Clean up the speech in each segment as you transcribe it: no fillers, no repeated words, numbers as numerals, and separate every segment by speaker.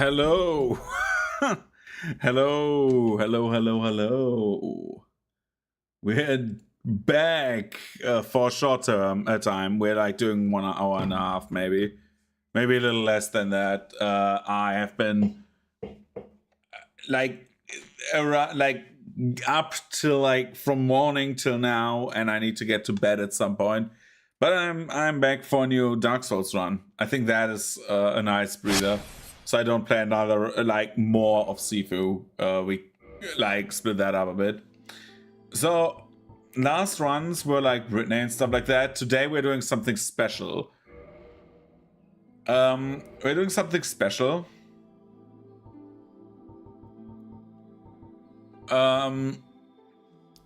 Speaker 1: Hello. Hello. We're back for a short term a time. We're like doing 1 hour and a half, maybe a little less than that. I have been like up till like from morning till now, and I need to get to bed at some point. But I'm back for a new Dark Souls run. I think that is a nice breather. So I don't play another like more of Sifu. We like split that up a bit. So last runs were like Britney and stuff like that. Today we're doing something special.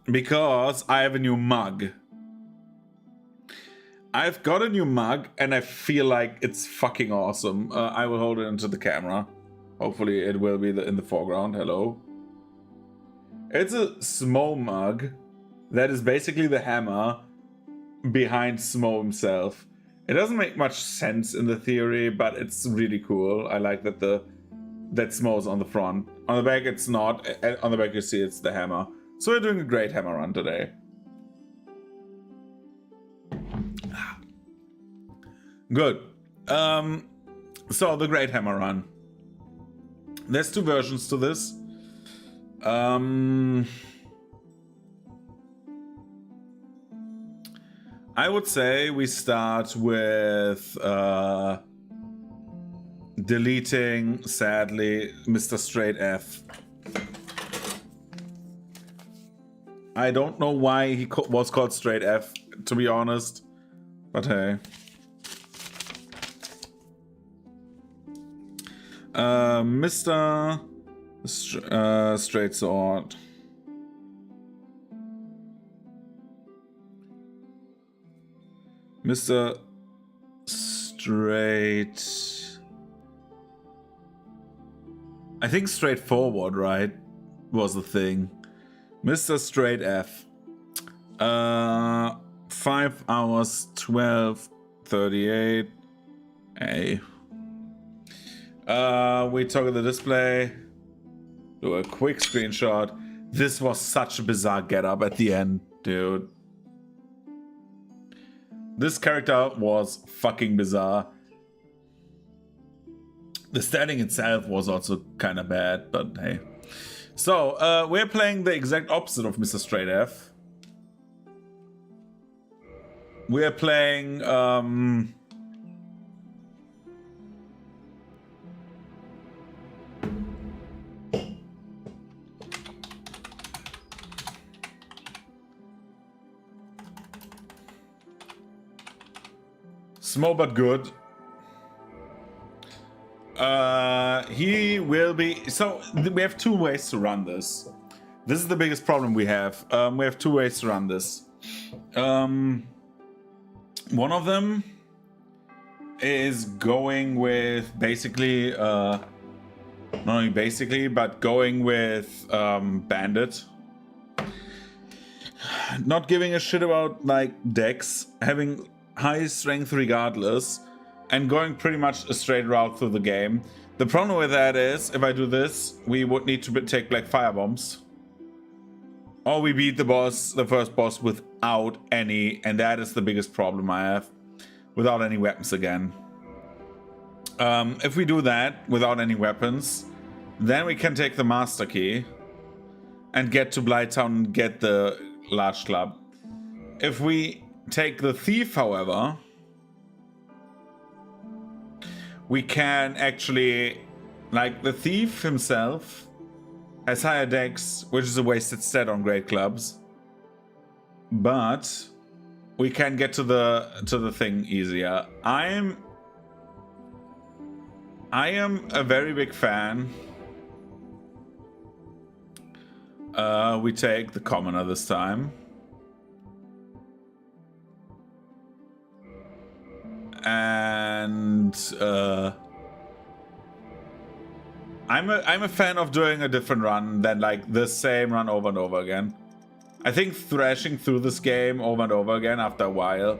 Speaker 1: Because I have a new mug. I've got a new mug, and I feel like it's fucking awesome. I will hold it into the camera. Hopefully it will be in the foreground. Hello. It's a Smo mug that is basically the hammer behind Smo himself. It doesn't make much sense in the theory, but it's really cool. I like that that Smo's on the front. On the back it's not. On the back you see it's the hammer. So we're doing a great hammer run today. Good. So the Great Hammer Run. There's two versions to this. I would say we start with deleting, sadly, Mr. Straight F. I don't know why he was called Straight F, to be honest, but hey. Mr. Straight Sword. Mr. Straight... I think straightforward, right? Was the thing. Mr. Straight F. 5 hours, 12:38. Hey. We toggle the display. Do a quick screenshot. This was such a bizarre getup at the end, dude. This character was fucking bizarre. The standing itself was also kind of bad, but hey. So, we're playing the exact opposite of Mr. Straight F. We're playing, small but good. He will be... So, we have two ways to run this. This is the biggest problem we have. We have two ways to run this. One of them is going with basically... not only basically, but going with Bandit. Not giving a shit about, like, decks. Having high strength regardless, and going pretty much a straight route through the game. The problem with that is, if I do this, we would need to take like fire bombs, or we beat the first boss without any, and that is the biggest problem I have, without any weapons again. If we do that without any weapons, then we can take the master key and get to Blighttown and get the large club. If we take the thief, however, we can actually, like, the thief himself has higher decks, which is a wasted stat on great clubs, but we can get to the thing easier. I am a very big fan. We take the commoner this time. And I'm a fan of doing a different run than like the same run over and over again. I think thrashing through this game over and over again after a while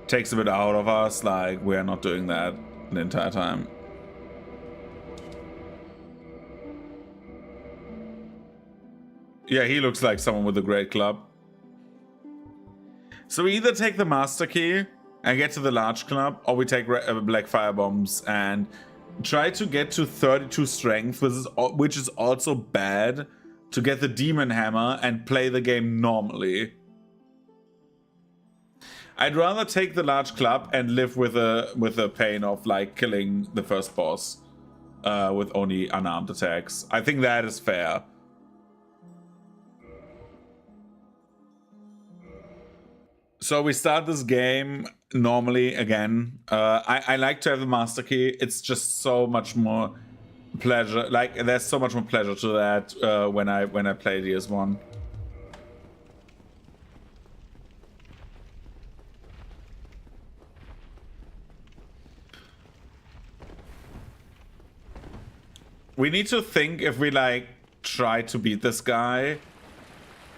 Speaker 1: takes a bit out of us. Like, we're not doing that the entire time. Yeah, he looks like someone with a great club. So we either take the master key and get to the large club, or we take black fire bombs and try to get to 32 strength, which is also bad, to get the demon hammer and play the game normally. I'd rather take the large club and live with the pain of like killing the first boss with only unarmed attacks. I think that is fair. So we start this game normally again. I like to have the master key. It's just so much more pleasure. Like there's so much more pleasure to that when I play DS1. We need to think if we like try to beat this guy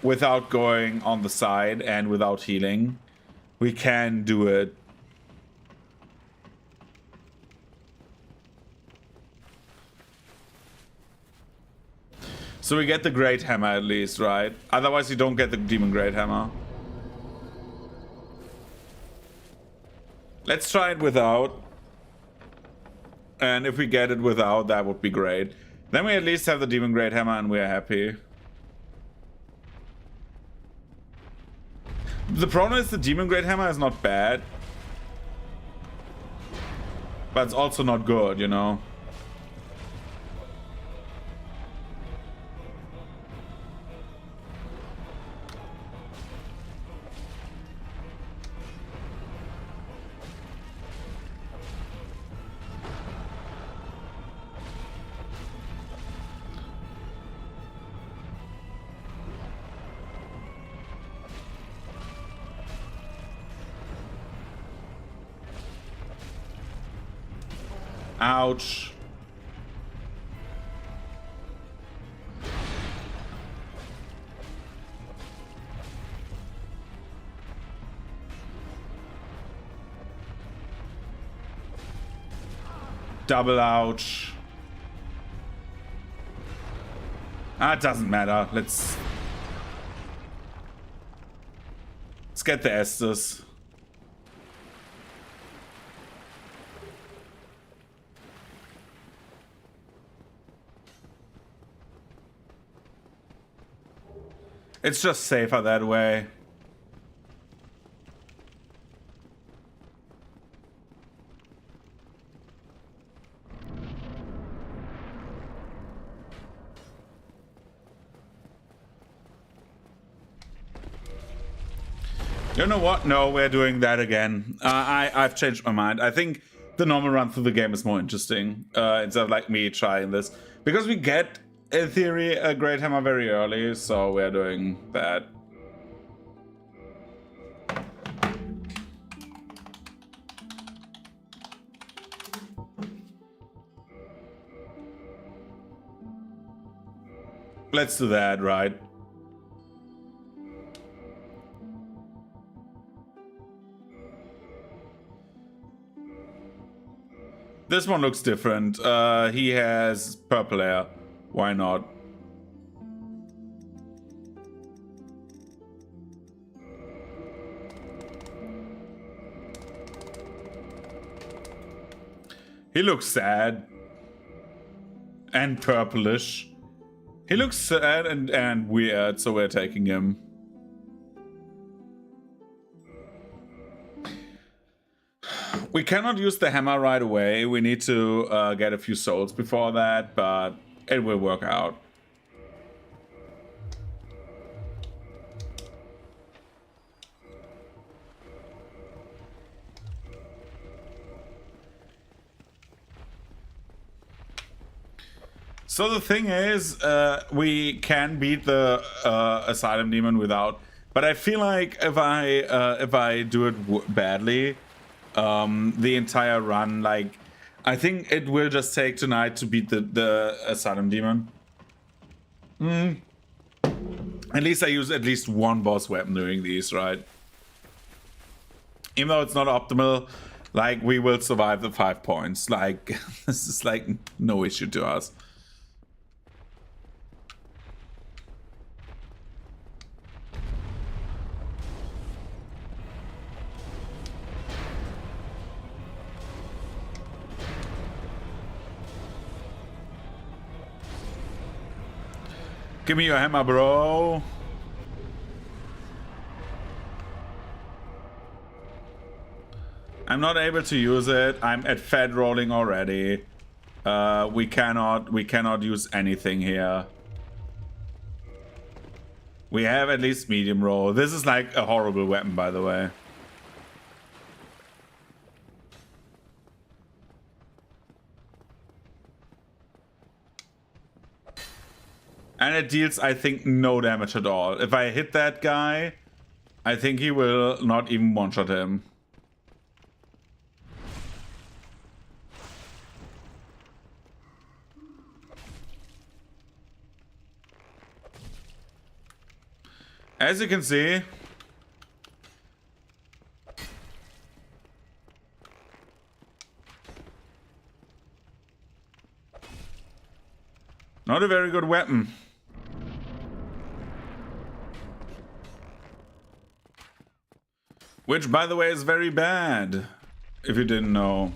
Speaker 1: without going on the side and without healing. We can do it. So we get the Great Hammer at least, right? Otherwise you don't get the Demon Great Hammer. Let's try it without. And if we get it without, that would be great. Then we at least have the Demon Great Hammer and we are happy. The problem is the Demon Great Hammer is not bad. But it's also not good, you know? Ouch. Double ouch. Ah, it doesn't matter. Let's get the Estus. It's just safer that way. You know what? No, we're doing that again. I've changed my mind. I think the normal run through the game is more interesting instead of like me trying this. Because we get, in theory, a Great Hammer very early, so we're doing that. Let's do that, right? This one looks different. He has purple hair. Why not? He looks sad. And purplish. He looks sad and weird, so we're taking him. We cannot use the hammer right away. We need to get a few souls before that, but it will work out. So the thing is, we can beat the Asylum Demon without, but I feel like if I do it badly, the entire run, like, I think it will just take tonight to beat the Asylum Demon. At least I use at least one boss weapon during these, right? Even though it's not optimal, like, we will survive the 5 points. Like, this is like no issue to us. Give me your hammer, bro. I'm not able to use it. I'm at fed rolling already. We cannot use anything here. We have at least medium roll. This is like a horrible weapon, by the way. And it deals, I think, no damage at all. If I hit that guy, I think he will not even one-shot him. As you can see, not a very good weapon. Which, by the way, is very bad, if you didn't know.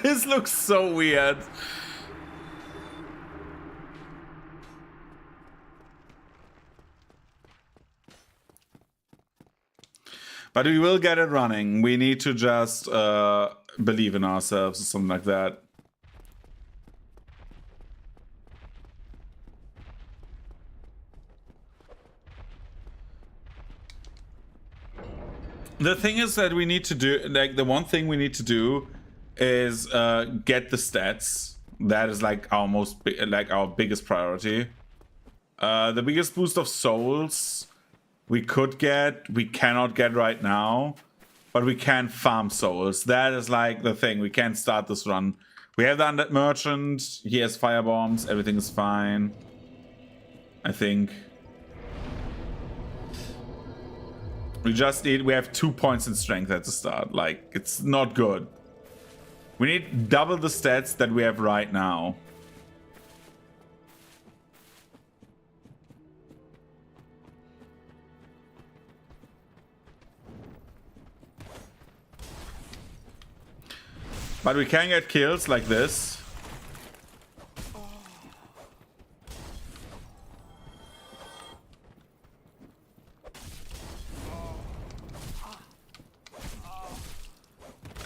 Speaker 1: This looks so weird. But we will get it running. We need to just believe in ourselves or something like that. The thing is that we need to do, like, the one thing we need to do is get the stats. That is like our our biggest priority. The biggest boost of souls we could get, we cannot get right now, but we can farm souls. That is like the thing. We can't start this run. We have the undead merchant. He has fire bombs. Everything is fine, I think. We just need, we have 2 points in strength at the start. Like, it's not good. We need double the stats that we have right now. But we can get kills like this.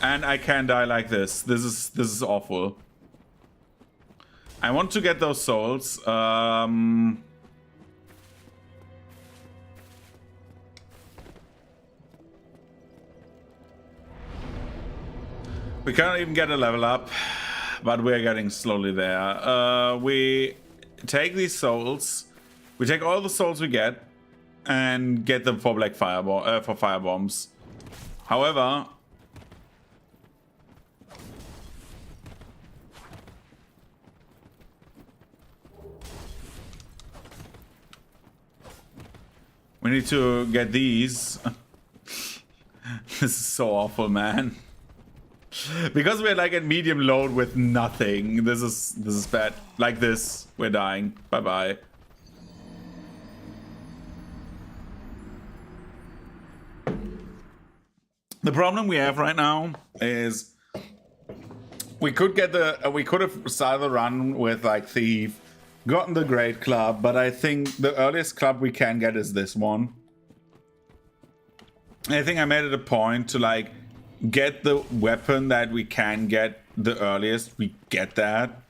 Speaker 1: And I can die like this. This is awful. I want to get those souls. We cannot even get a level up, but we're getting slowly there. We take these souls. We take all the souls we get and get them for black fireball for fire bombs. However, we need to get these. This is so awful, man. Because we're like at medium load with nothing. This is bad. Like this, we're dying. Bye bye. The problem we have right now is we could get we could have started the run with like Thief, gotten the Great Club, but I think the earliest club we can get is this one. I think I made it a point to like get the weapon that we can get the earliest. We get that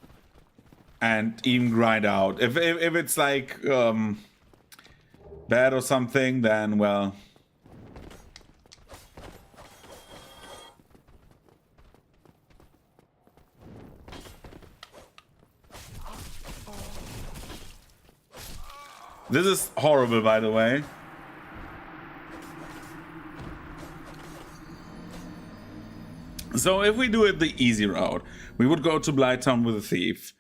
Speaker 1: and even grind out. If it's like bad or something, then well. This is horrible, by the way. So if we do it the easy route, we would go to Blighttown with a Thief,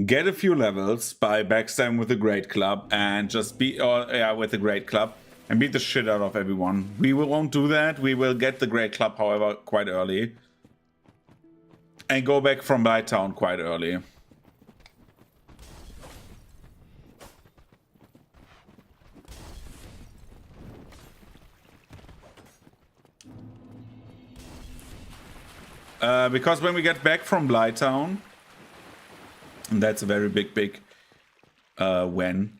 Speaker 1: get a few levels by backstabbing with the Great Club, and just beat, with the Great Club, and beat the shit out of everyone. We won't do that. We will get the Great Club, however, quite early, and go back from Blighttown quite early. Because when we get back from Blighttown, and that's a very big win,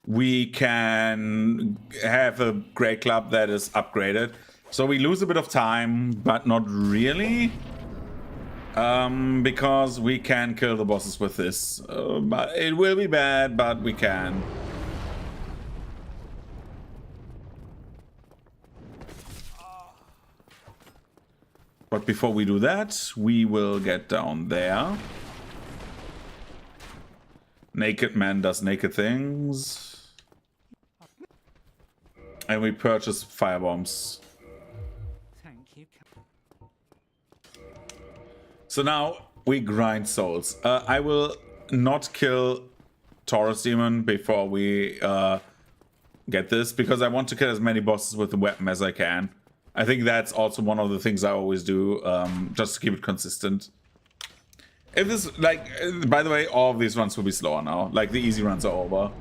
Speaker 1: we can have a great club that is upgraded. So we lose a bit of time, but not really. Because we can kill the bosses with this. But it will be bad, but we can. But before we do that, we will get down there. Naked man does naked things. And we purchase firebombs. So now we grind souls. I will not kill Taurus Demon before we get this, because I want to kill as many bosses with the weapon as I can. I think that's also one of the things I always do, just to keep it consistent. If this, like, by the way, all of these runs will be slower now. Like, the easy runs are over.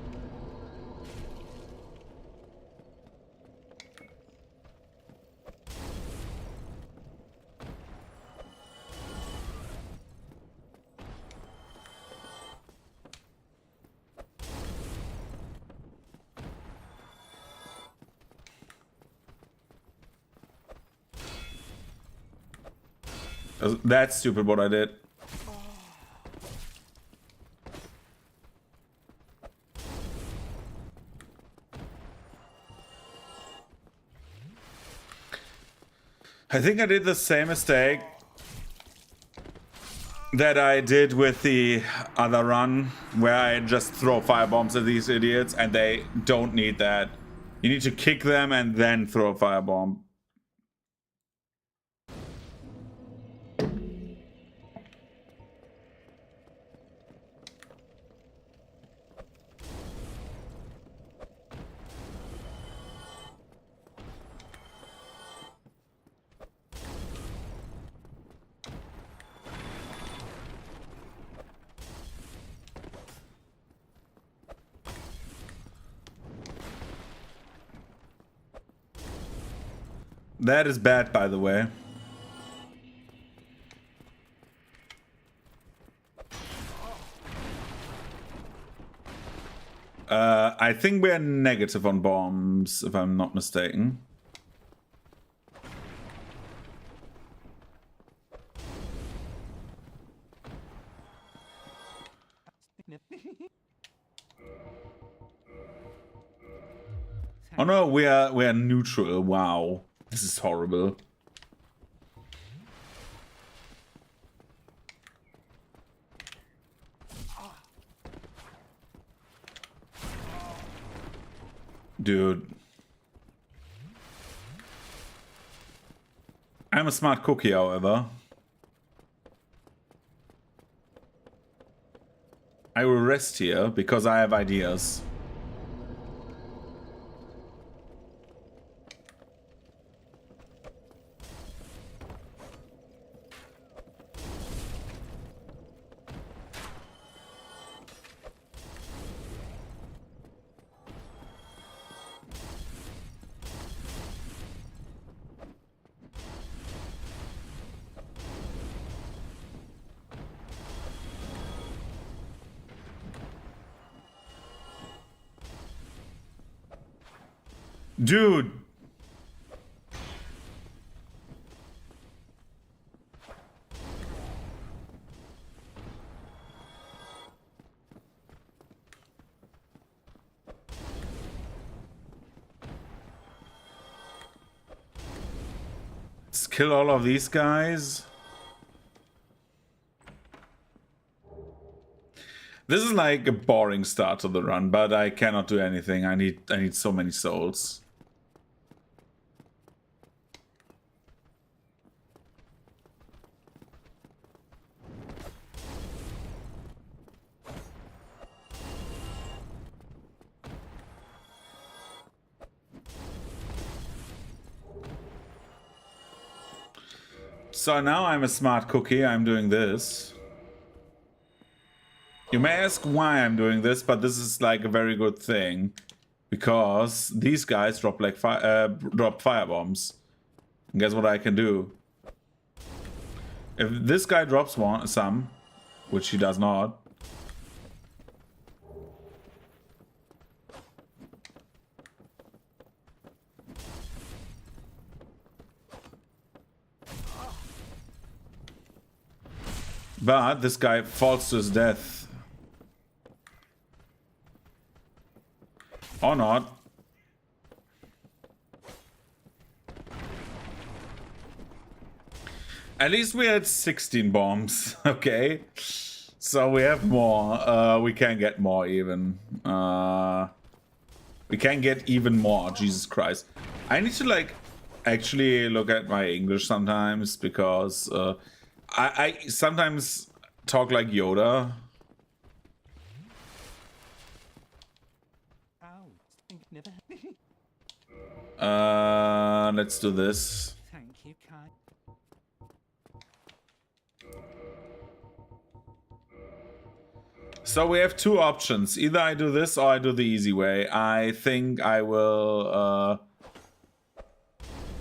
Speaker 1: That's stupid what I did. I think I did the same mistake that I did with the other run, where I just throw firebombs at these idiots, and they don't need that. You need to kick them and then throw a firebomb. That is bad, by the way. I think we're negative on bombs, if I'm not mistaken. Oh no, we are neutral. Wow. This is horrible. Dude. I'm a smart cookie, however. I will rest here because I have ideas. Dude. Let's kill all of these guys. This is like a boring start to the run, but I cannot do anything. I need so many souls. So now I'm a smart cookie, I'm doing this. You may ask why I'm doing this, but this is like a very good thing. Because these guys drop like drop firebombs. And guess what I can do? If this guy drops some, which he does not. But this guy falls to his death. Or not. At least we had 16 bombs, okay? So we have more. We can get more even. We can get even more, Jesus Christ. I need to like actually look at my English sometimes because I sometimes talk like Yoda. Let's do this.
Speaker 2: Thank you, Kai.
Speaker 1: So we have two options. Either I do this or I do the easy way. I think I will,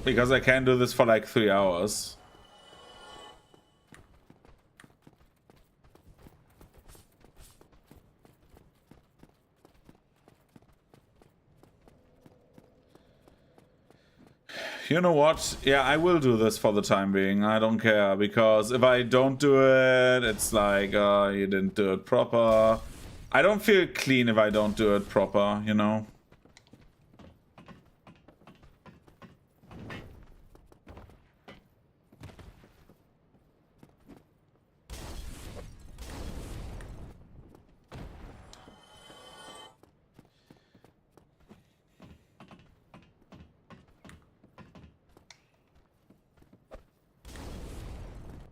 Speaker 1: because I can do this for like 3 hours. You know what? Yeah, I will do this for the time being. I don't care, because if I don't do it, it's like, you didn't do it proper. I don't feel clean if I don't do it proper, you know?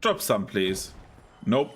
Speaker 1: Drop some, please. Nope.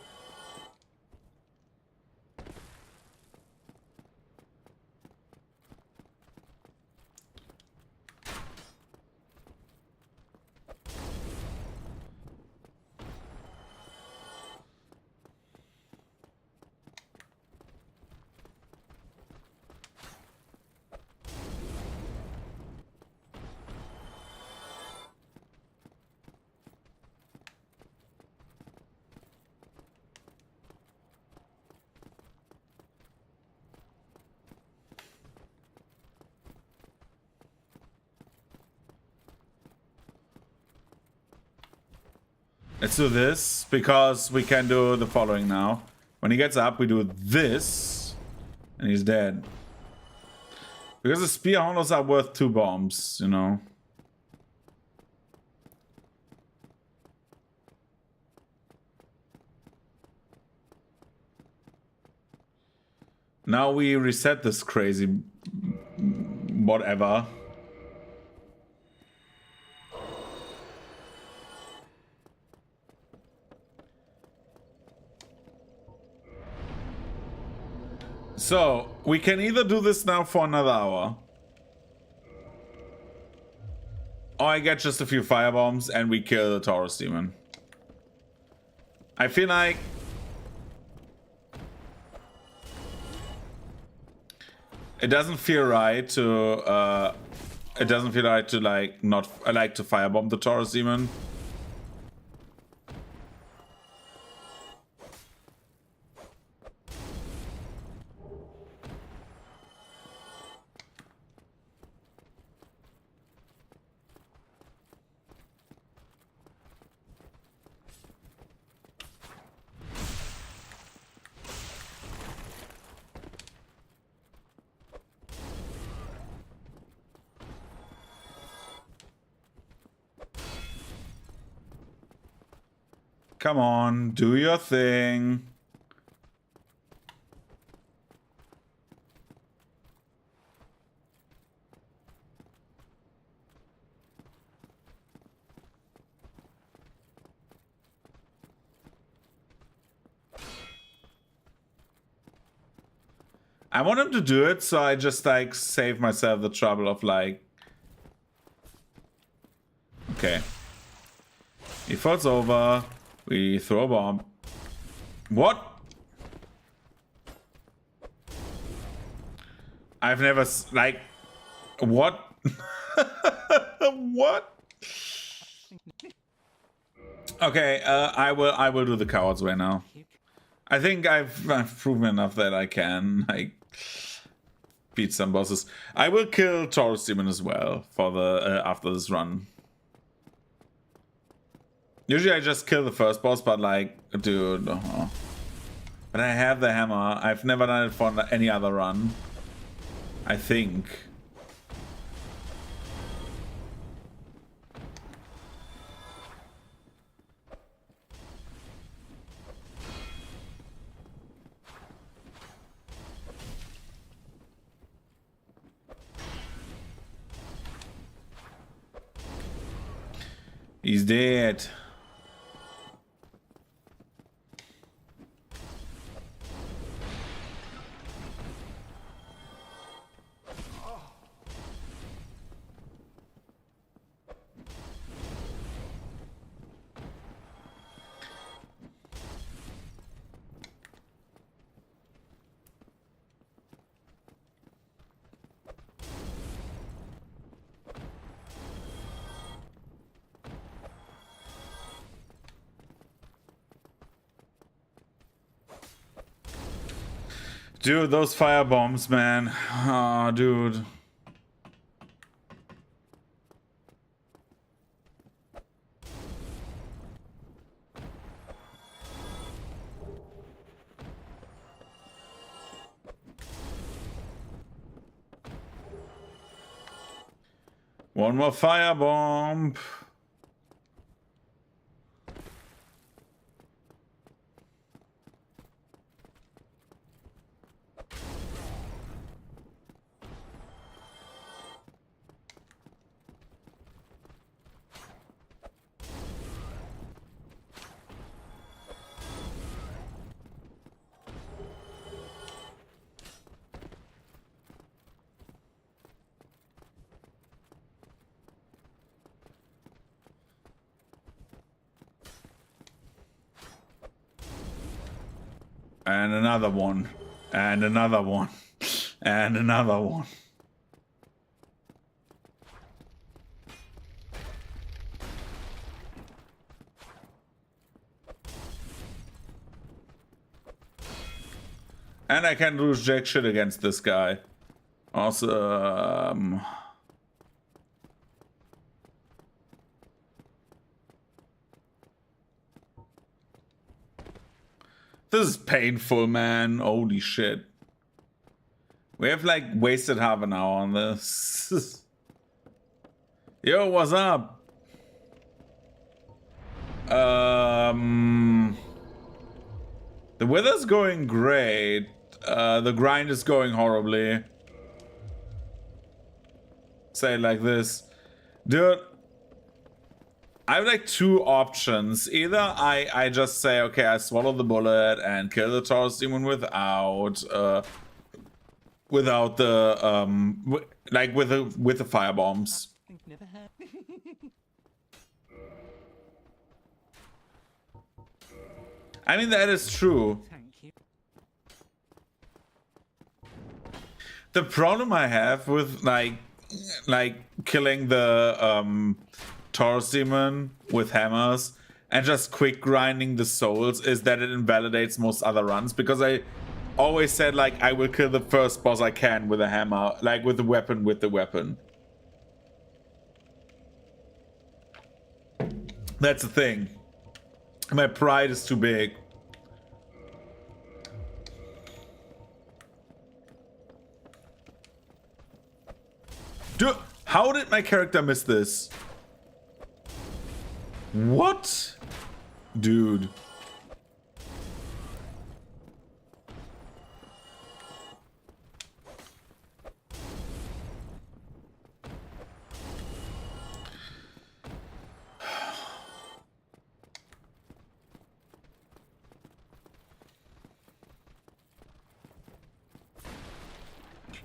Speaker 1: Let's do this, because we can do the following now. When he gets up, we do this, and he's dead. Because the spear handles are worth 2 bombs, you know. Now we reset this crazy whatever. So, we can either do this now for another hour, or I get just a few firebombs and we kill the Taurus demon. I feel like it doesn't feel right to like not like to firebomb the Taurus demon. Come on, do your thing. I want him to do it, so I just like save myself the trouble of like... Okay. He falls over. We throw a bomb. What? I've never like... What? What? Okay, I will do the coward's way now. I think I've proven enough that I can like beat some bosses. I will kill Taurus Demon as well for the after this run. Usually I just kill the first boss, but like, dude, but I have the hammer. I've never done it for any other run, I think. He's dead. Dude, those fire bombs, man. Oh, dude. One more fire bomb. And another one. And another one. And another one. And I can do jack shit against this guy. Awesome. This is painful, man. Holy shit. We have like wasted half an hour on this. Yo, what's up? The weather's going great. The grind is going horribly. Say it like this. Dude, I have like two options. Either I just say, okay, I swallow the bullet and kill the Taurus Demon without the like with the fire bombs. I mean, that is true. The problem I have with like killing the Taurus Demon with hammers and just quick grinding the souls is that it invalidates most other runs, because I always said like I will kill the first boss I can with a hammer, like with the weapon. That's the thing. My pride is too big. Dude, how did my character miss this? What? Dude.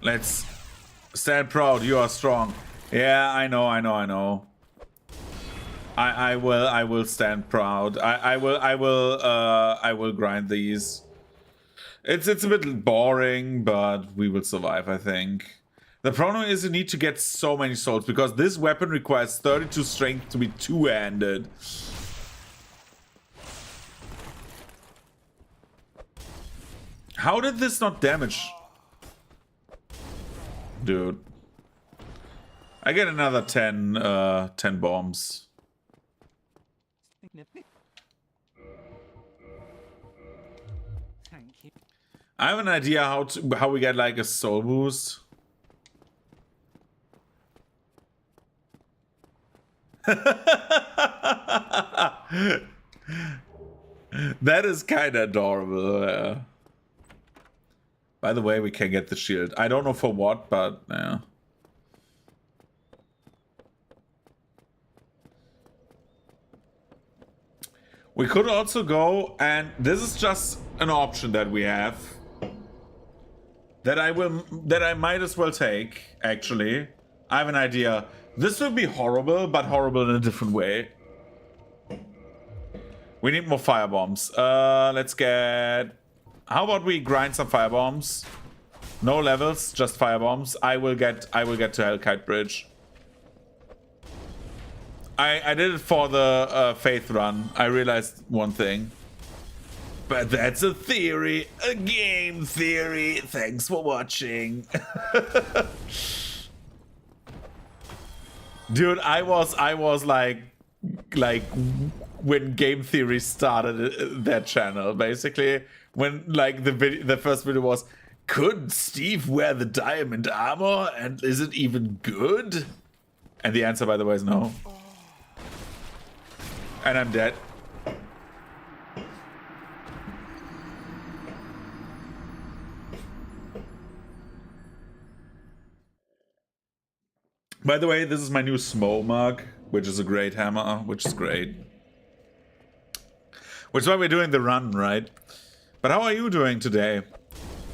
Speaker 1: Let's stand proud. You are strong. Yeah, I know. I will stand proud. I will grind these. It's a bit boring, but we will survive, I think. The problem is you need to get so many souls, because this weapon requires 32 strength to be two-handed. How did this not damage? Dude. I get another 10 bombs. I have an idea how we get like a soul boost. That is kind of adorable. By the way, we can get the shield. I don't know for what, but yeah. We could also go, and this is just an option that we have. That I might as well take, actually. I have an idea. This would be horrible, but horrible in a different way. We need more firebombs. Let's get... How about we grind some firebombs? No levels, just firebombs. I will get to Hellkite Bridge. I did it for the Faith run. I realized one thing. But that's a theory. A game theory. Thanks for watching. Dude, I was like when game theory started that channel, basically. When like the first video was, could Steve wear the diamond armor and is it even good? And the answer, by the way, is no. And I'm dead. By the way, this is my new Smo mug, which is a great hammer, which is great. Which is why we're doing the run, right? But how are you doing today?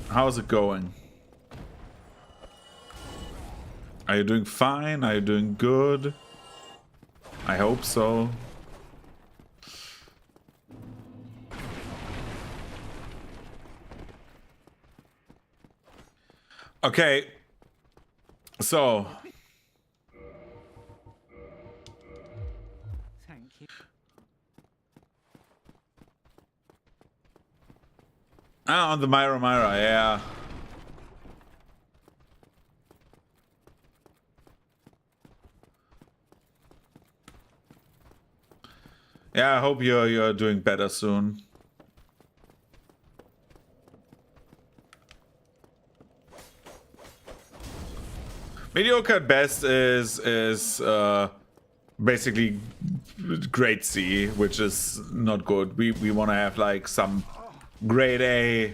Speaker 1: How's it going? Are you doing fine? Are you doing good? I hope so. Okay. So... Ah, on the Myra, yeah. Yeah, I hope you're doing better soon. Mediocre at best is basically grade C, which is not good. We want to have like some grade A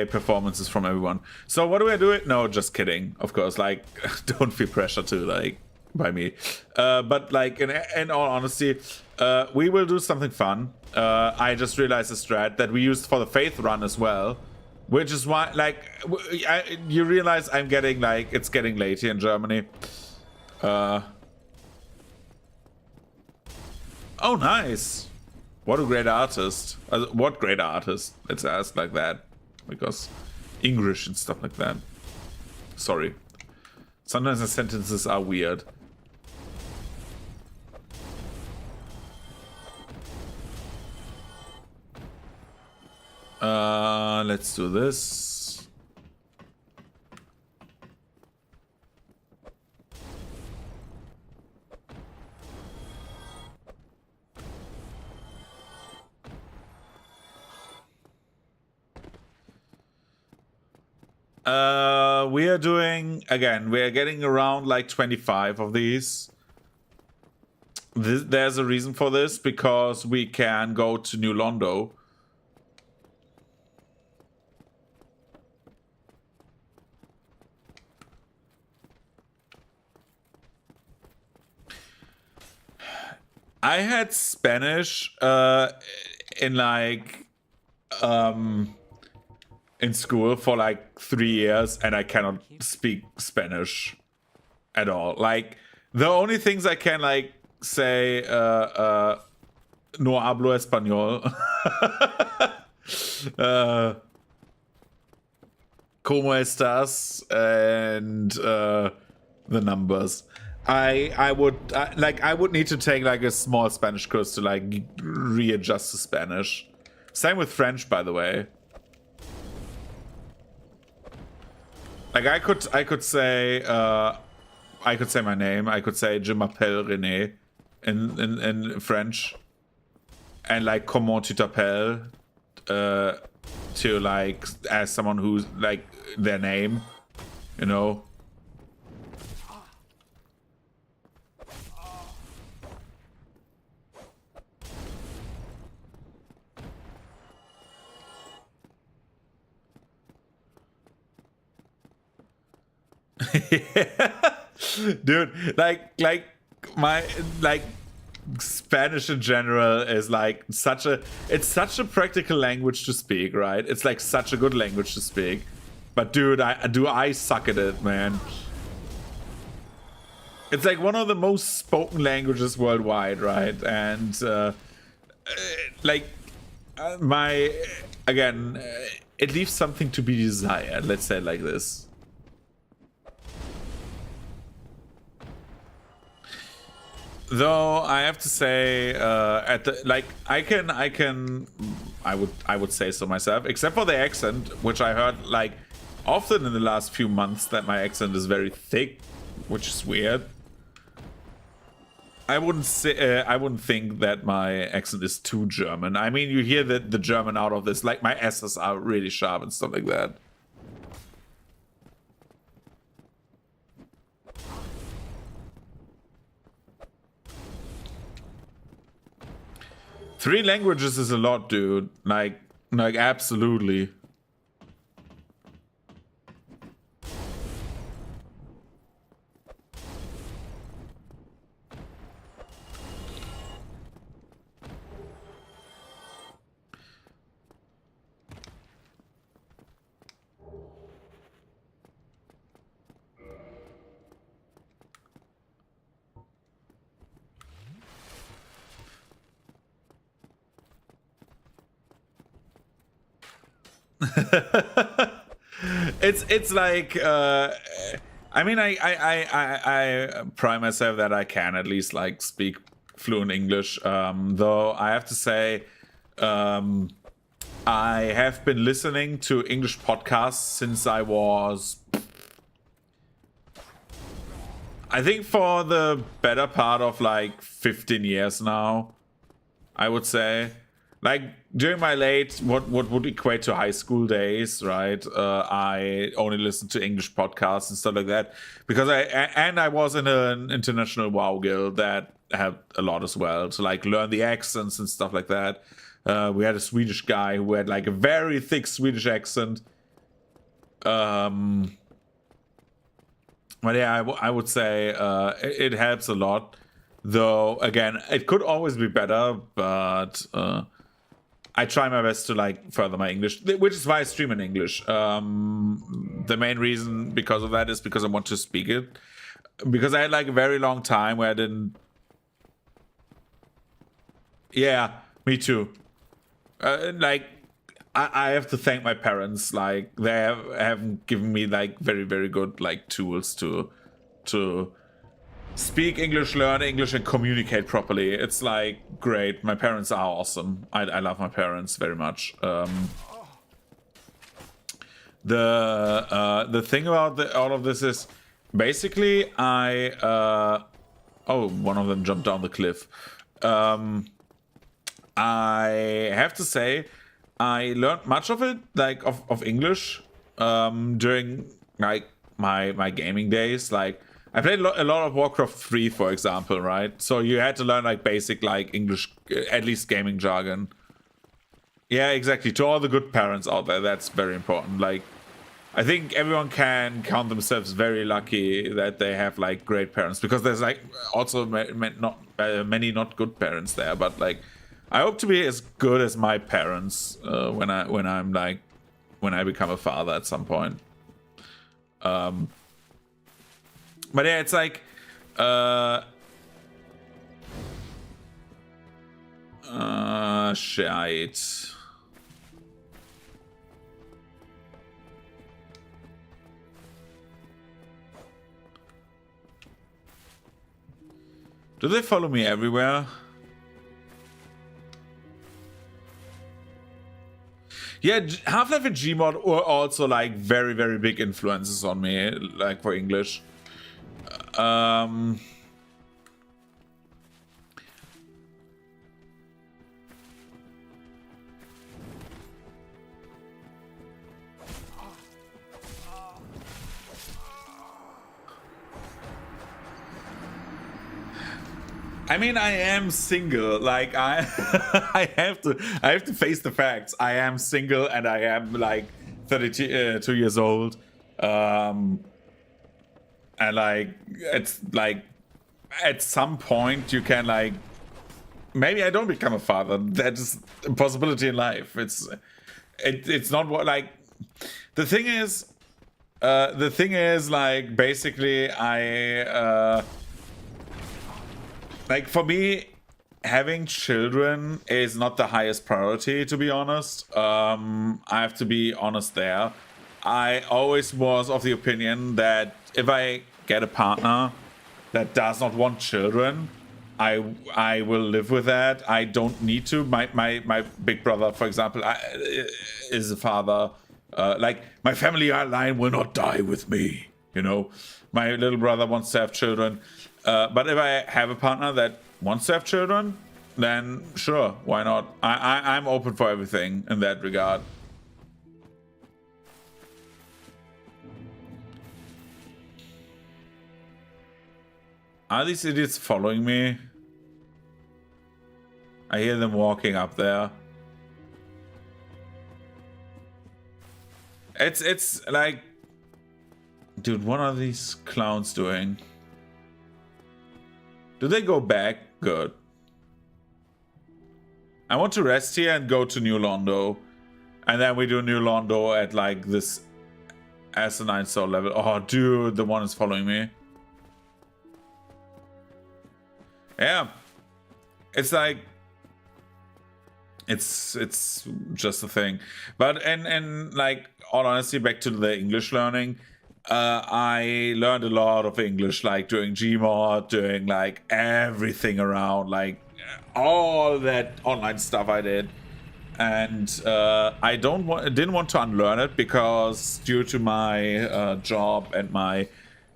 Speaker 1: performances from everyone. So what do I do? No, just kidding. Of course, like don't feel pressure to like by me. But like in all honesty, we will do something fun. I just realized a strat that we used for the Faith run as well, which is why like you realize I'm getting like it's getting late here in Germany. Oh, nice. What a great artist. What great artist? Let's ask like that. Because English and stuff like that. Sorry. Sometimes the sentences are weird. Let's do this. We are doing, again, we are getting around like 25 of these. There's a reason for this, because we can go to New Londo. I had Spanish in like in school for like 3 years, and I cannot speak Spanish at all. Like the only things I can like say no hablo español. ¿Cómo estás? And the numbers. I would need to take like a small Spanish course to like readjust to Spanish. Same with French, by the way. Like I could say my name. I could say Je m'appelle René in French, and like comment tu t'appelles to like as someone who's like their name, you know. Dude, like my like Spanish in general is like it's such a practical language to speak, right? It's like such a good language to speak. But dude, I suck at it, man. It's like one of the most spoken languages worldwide, right? And like my again, it leaves something to be desired. Let's say it like this. Though I have to say, at the like, I would say so myself, except for the accent, which I heard like often in the last few months that my accent is very thick, which is weird. I wouldn't say I wouldn't think that my accent is too German. I mean, you hear the German out of this, like my S's are really sharp and stuff like that. Three languages is a lot, dude. Like absolutely. it's like I mean I pride myself that I can at least like speak fluent English, though I have to say I have been listening to English podcasts since I was, I think, for the better part of like 15 years now, I would say. Like during my late what would equate to high school days, right? I only listened to English podcasts and stuff like that because I was in an international WoW guild that had a lot as well to like learn the accents and stuff like that. We had a Swedish guy who had like a very thick Swedish accent. But yeah, I would say it helps a lot. Though again, it could always be better, but I try my best to like further my English, which is why I stream in English. The main reason because of that is because I want to speak it. Because I had like a very long time where I didn't. Yeah, me too. Like I have to thank my parents. Like they haven't given me like very good like tools to speak English, learn English, and communicate properly. It's like great. My parents are awesome. I love my parents very much. The thing about all of this is basically oh, one of them jumped down the cliff. I have to say I learned much of it, like of English, during like my gaming days. Like I played a lot of Warcraft 3, for example, right? So you had to learn like basic like English, at least gaming jargon. Yeah, exactly. To all the good parents out there, that's very important. Like I think everyone can count themselves very lucky that they have like great parents, because there's like also many not good parents there. But like I hope to be as good as my parents when I become a father at some point. But yeah, it's like shite. Do they follow me everywhere? Yeah, Half-Life and Gmod were also like very, very big influences on me, like for English. I mean, I am single. Like I I have to face the facts. I am single and I am like 32 years old. And like it's like at some point you can like maybe I don't become a father. That is a possibility in life. It's not what like the thing is like basically I like for me having children is not the highest priority, to be honest. I have to be honest there. I always was of the opinion that if I get a partner that does not want children, I will live with that. I don't need to. My big brother, for example, is a father. Like my family line will not die with me. You know, my little brother wants to have children. But if I have a partner that wants to have children, then sure, why not? I'm open for everything in that regard. Are these idiots following me? I hear them walking up there. It's like, dude, what are these clowns doing? Do they go back? Good. I want to rest here and go to New Londo. And then we do New Londo at like this asinine soul level. Oh, dude, the one is following me. Yeah. It's like... It's just a thing. But, and like, all honesty, back to the English learning. I learned a lot of English, like doing Gmod, doing like everything around, like all that online stuff I did, and I didn't want to unlearn it because due to my job and my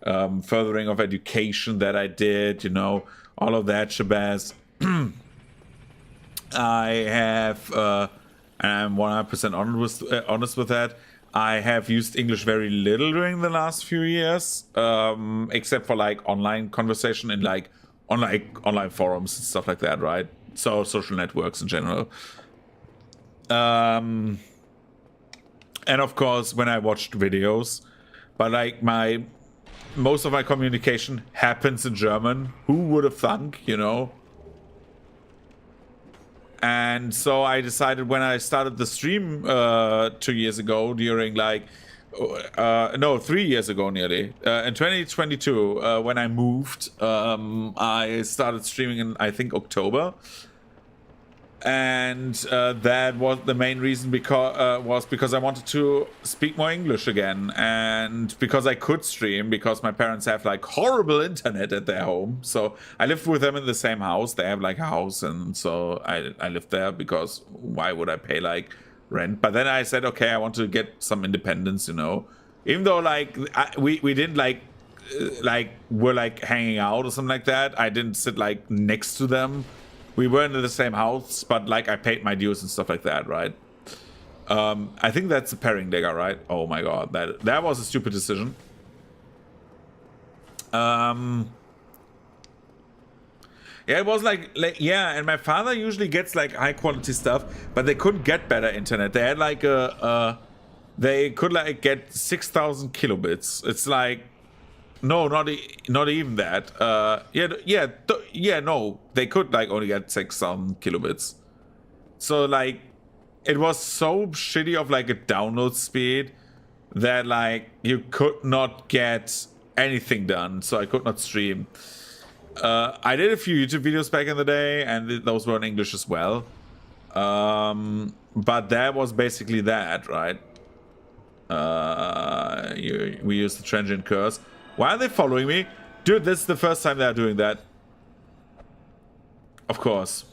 Speaker 1: furthering of education that I did, you know, all of that shabazz. I have, and I'm 100% honest with that. I have used English very little during the last few years, except for like online conversation in like online forums and stuff like that, right? So social networks in general. And of course, when I watched videos, but like most of my communication happens in German. Who would have thunk, you know? And so I decided when I started the stream 2 years ago during like, 3 years ago nearly, in 2022, when I moved, I started streaming in, I think, October. And that was the main reason because I wanted to speak more English again, and because I could stream because my parents have like horrible internet at their home. So I lived with them in the same house. They have like a house, and so I lived there because why would I pay like rent? But then I said, okay, I want to get some independence, you know. Even though like we didn't like we're like hanging out or something like that. I didn't sit like next to them. We weren't in the same house, but like I paid my dues and stuff like that, right? I think that's a pairing dagger, right? Oh my god, that was a stupid decision. Yeah, it was like yeah, and my father usually gets like high quality stuff, but they couldn't get better internet. They had like they could like get 6,000 kilobits. It's like, no, not even that. No, they could like only get 6,000 kilobits. So like, it was so shitty of like a download speed that like you could not get anything done. So I could not stream. I did a few YouTube videos back in the day, and those were in English as well. But that was basically that, right? We used the transient curse. Why are they following me? Dude, this is the first time they're doing that. Of course.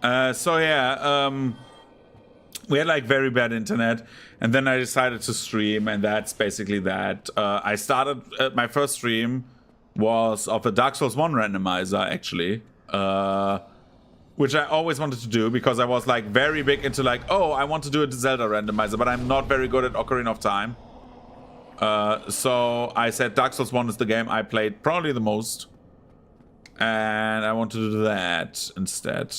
Speaker 1: So yeah, we had like very bad internet, and then I decided to stream, and that's basically that. I started my first stream was of a Dark Souls 1 randomizer, actually, which I always wanted to do because I was like very big into like, oh, I want to do a Zelda randomizer, but I'm not very good at Ocarina of Time. So I said Dark Souls 1 is the game I played probably the most, and I want to do that instead.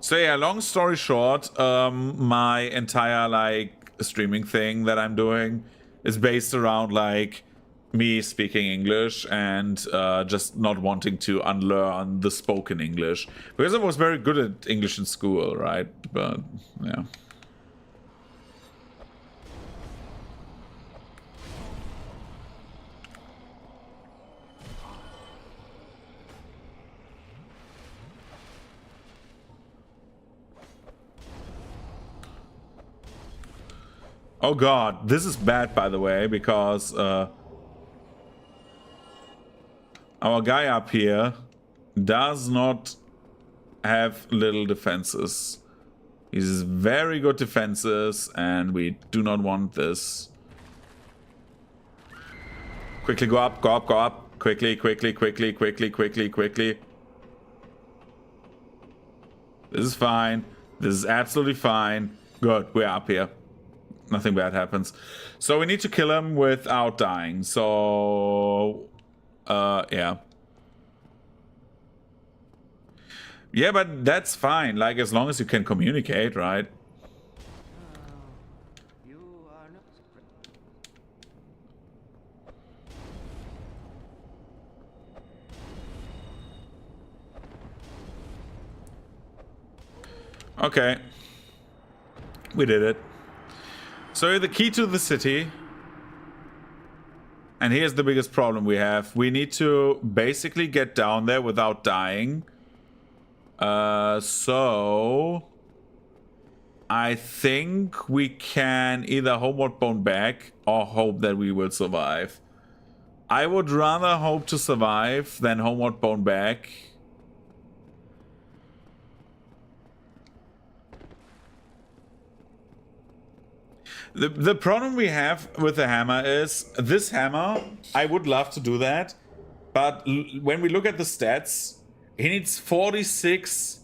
Speaker 1: So yeah, long story short, my entire like streaming thing that I'm doing is based around like me speaking English and just not wanting to unlearn the spoken English, because I was very good at English in school, right? But yeah. Oh god, this is bad, by the way, because our guy up here does not have little defenses. He's very good defenses, and we do not want this. Quickly go up, go up, go up. Quickly, quickly, quickly, quickly, quickly, quickly. This is fine. This is absolutely fine. Good, we're up here. Nothing bad happens. So we need to kill him without dying. So, yeah. Yeah, but that's fine. Like, as long as you can communicate, right? Okay. We did it. So the key to the city, and here's the biggest problem we have. We need to basically get down there without dying. So I think we can either homeward bone back or hope that we will survive. I would rather hope to survive than homeward bone back. The problem we have with the hammer is this hammer, I would love to do that, but when we look at the stats, he needs 46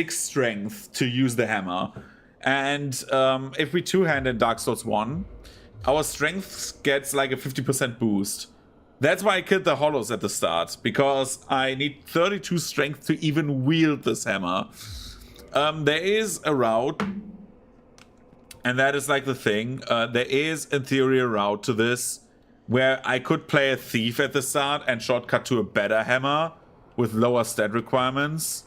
Speaker 1: strength to use the hammer. And if we two-hand in Dark Souls 1, our strength gets like a 50% boost. That's why I killed the hollows at the start, because I need 32 strength to even wield this hammer. There is a route, and that is like the thing. There is, in theory, a route to this where I could play a thief at the start and shortcut to a better hammer with lower stat requirements.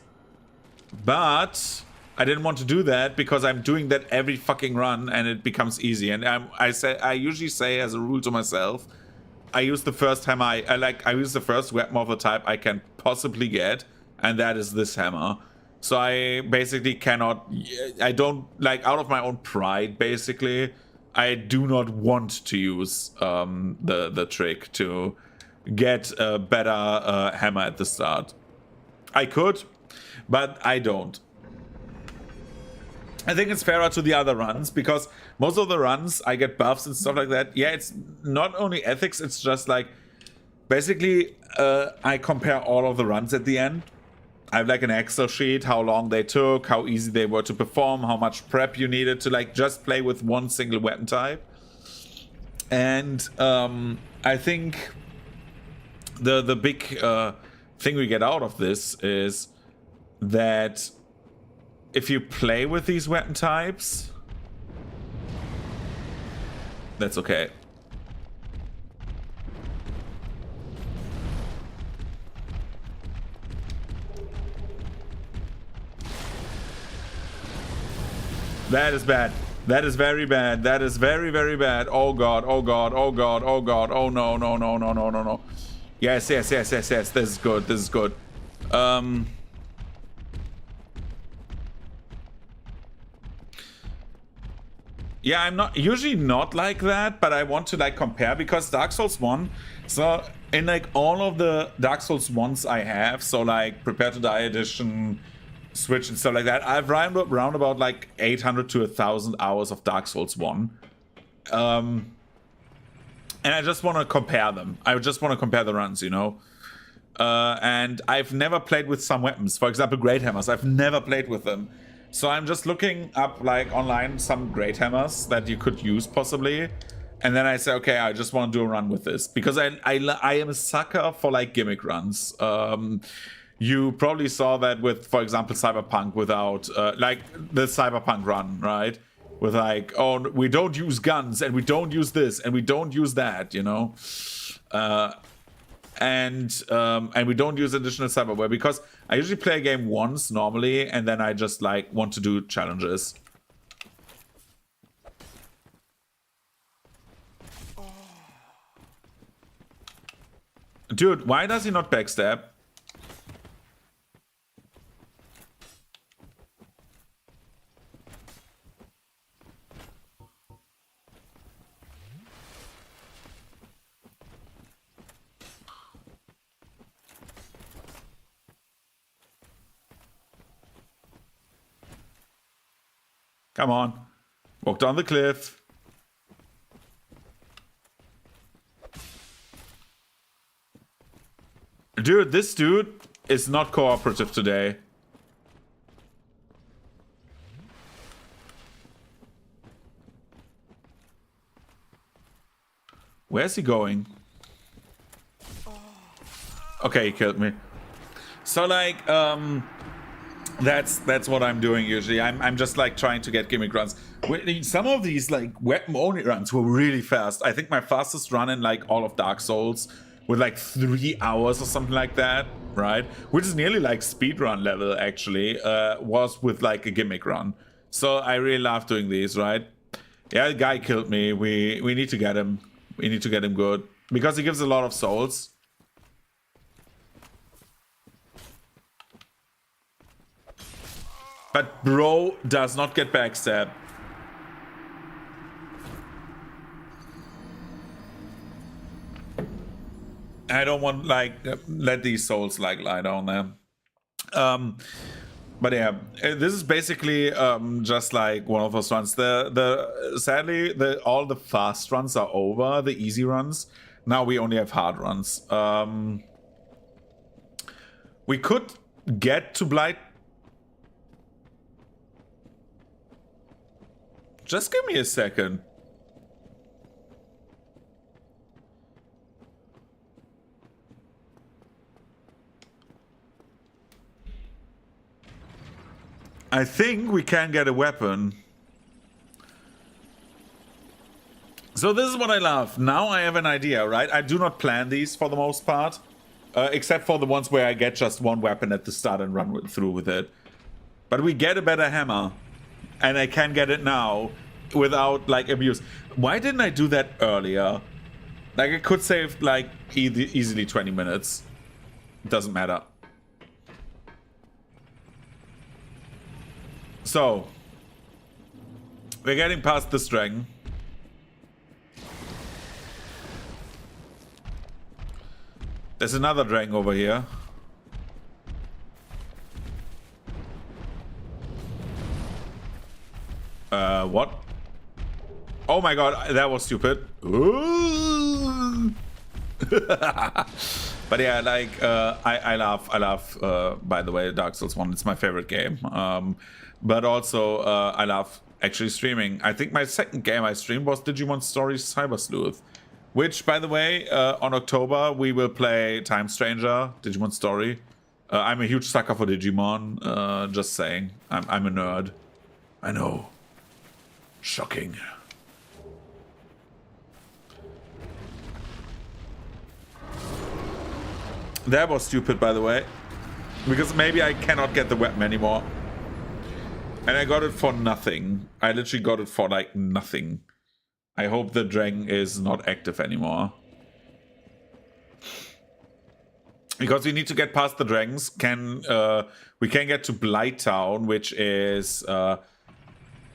Speaker 1: But I didn't want to do that because I'm doing that every fucking run and it becomes easy. And I usually say as a rule to myself, I use the first hammer I use the first weapon of the type I can possibly get, and that is this hammer. So I basically cannot, I don't, like, out of my own pride, basically, I do not want to use the trick to get a better hammer at the start. I could, but I don't. I think it's fairer to the other runs, because most of the runs I get buffs and stuff like that. Yeah, it's not only ethics, it's just like, basically, I compare all of the runs at the end. I have like an Excel sheet, how long they took, how easy they were to perform, how much prep you needed to like just play with one single weapon type. And I think the big thing we get out of this is that if you play with these weapon types, that's okay. That is bad. That is very bad. That is very, very bad. Oh god, oh god, oh god, oh god, oh no, no, no, no, no, no, no. Yes, yes, yes, yes, yes. This is good. This is good. Yeah, I'm not usually not like that, but I want to like compare because Dark Souls 1. So in like all of the Dark Souls 1s I have, so like Prepare to Die edition, Switch and stuff like that, I've round about like 800 to 1,000 hours of Dark Souls 1. And I just want to compare them. I just want to compare the runs, you know? And I've never played with some weapons. For example, Great Hammers. I've never played with them. So I'm just looking up like online some Great Hammers that you could use possibly. And then I say, okay, I just want to do a run with this. Because I am a sucker for like gimmick runs. You probably saw that with, for example, Cyberpunk without, like the Cyberpunk run, right? With like, oh, we don't use guns and we don't use this and we don't use that, you know? And we don't use additional cyberware because I usually play a game once normally and then I just like want to do challenges. Dude, why does he not backstab? Come on. Walk down the cliff. Dude, this dude is not cooperative today. Where's he going? Okay, he killed me. So like, that's what I'm doing usually. I'm just like trying to get gimmick runs. Some of these like weapon only runs were really fast. I think my fastest run in like all of Dark Souls with like 3 hours or something like that, right? Which is nearly like speedrun level actually, was with like a gimmick run. So I really love doing these, right? Yeah, the guy killed me. We need to get him. We need to get him good because he gives a lot of souls. But bro does not get backstabbed. I don't want like let these souls like lie down there. But yeah, this is basically just like one of those runs. Sadly all the fast runs are over, the easy runs. Now we only have hard runs. We could get to Blight. Just give me a second. I think we can get a weapon. So this is what I love. Now I have an idea, right? I do not plan these for the most part. Except for the ones where I get just one weapon at the start and run through with it. But we get a better hammer. And I can get it now without like abuse. Why didn't I do that earlier? Like I could save like easily 20 minutes. Doesn't matter. So we're getting past this dragon. There's another dragon over here. What? Oh my god, that was stupid. But yeah, like, I love, by the way, Dark Souls 1. It's my favorite game. But also, I love actually streaming. I think my second game I streamed was Digimon Stories Cyber Sleuth. Which, by the way, on October, we will play Time Stranger, Digimon Story. I'm a huge sucker for Digimon, just saying. I'm a nerd. I know. Shocking. That was stupid, by the way. Because maybe I cannot get the weapon anymore. And I got it for nothing. I literally got it for, like, nothing. I hope the dragon is not active anymore. Because we need to get past the dragons. We can get to Blight Town, which is...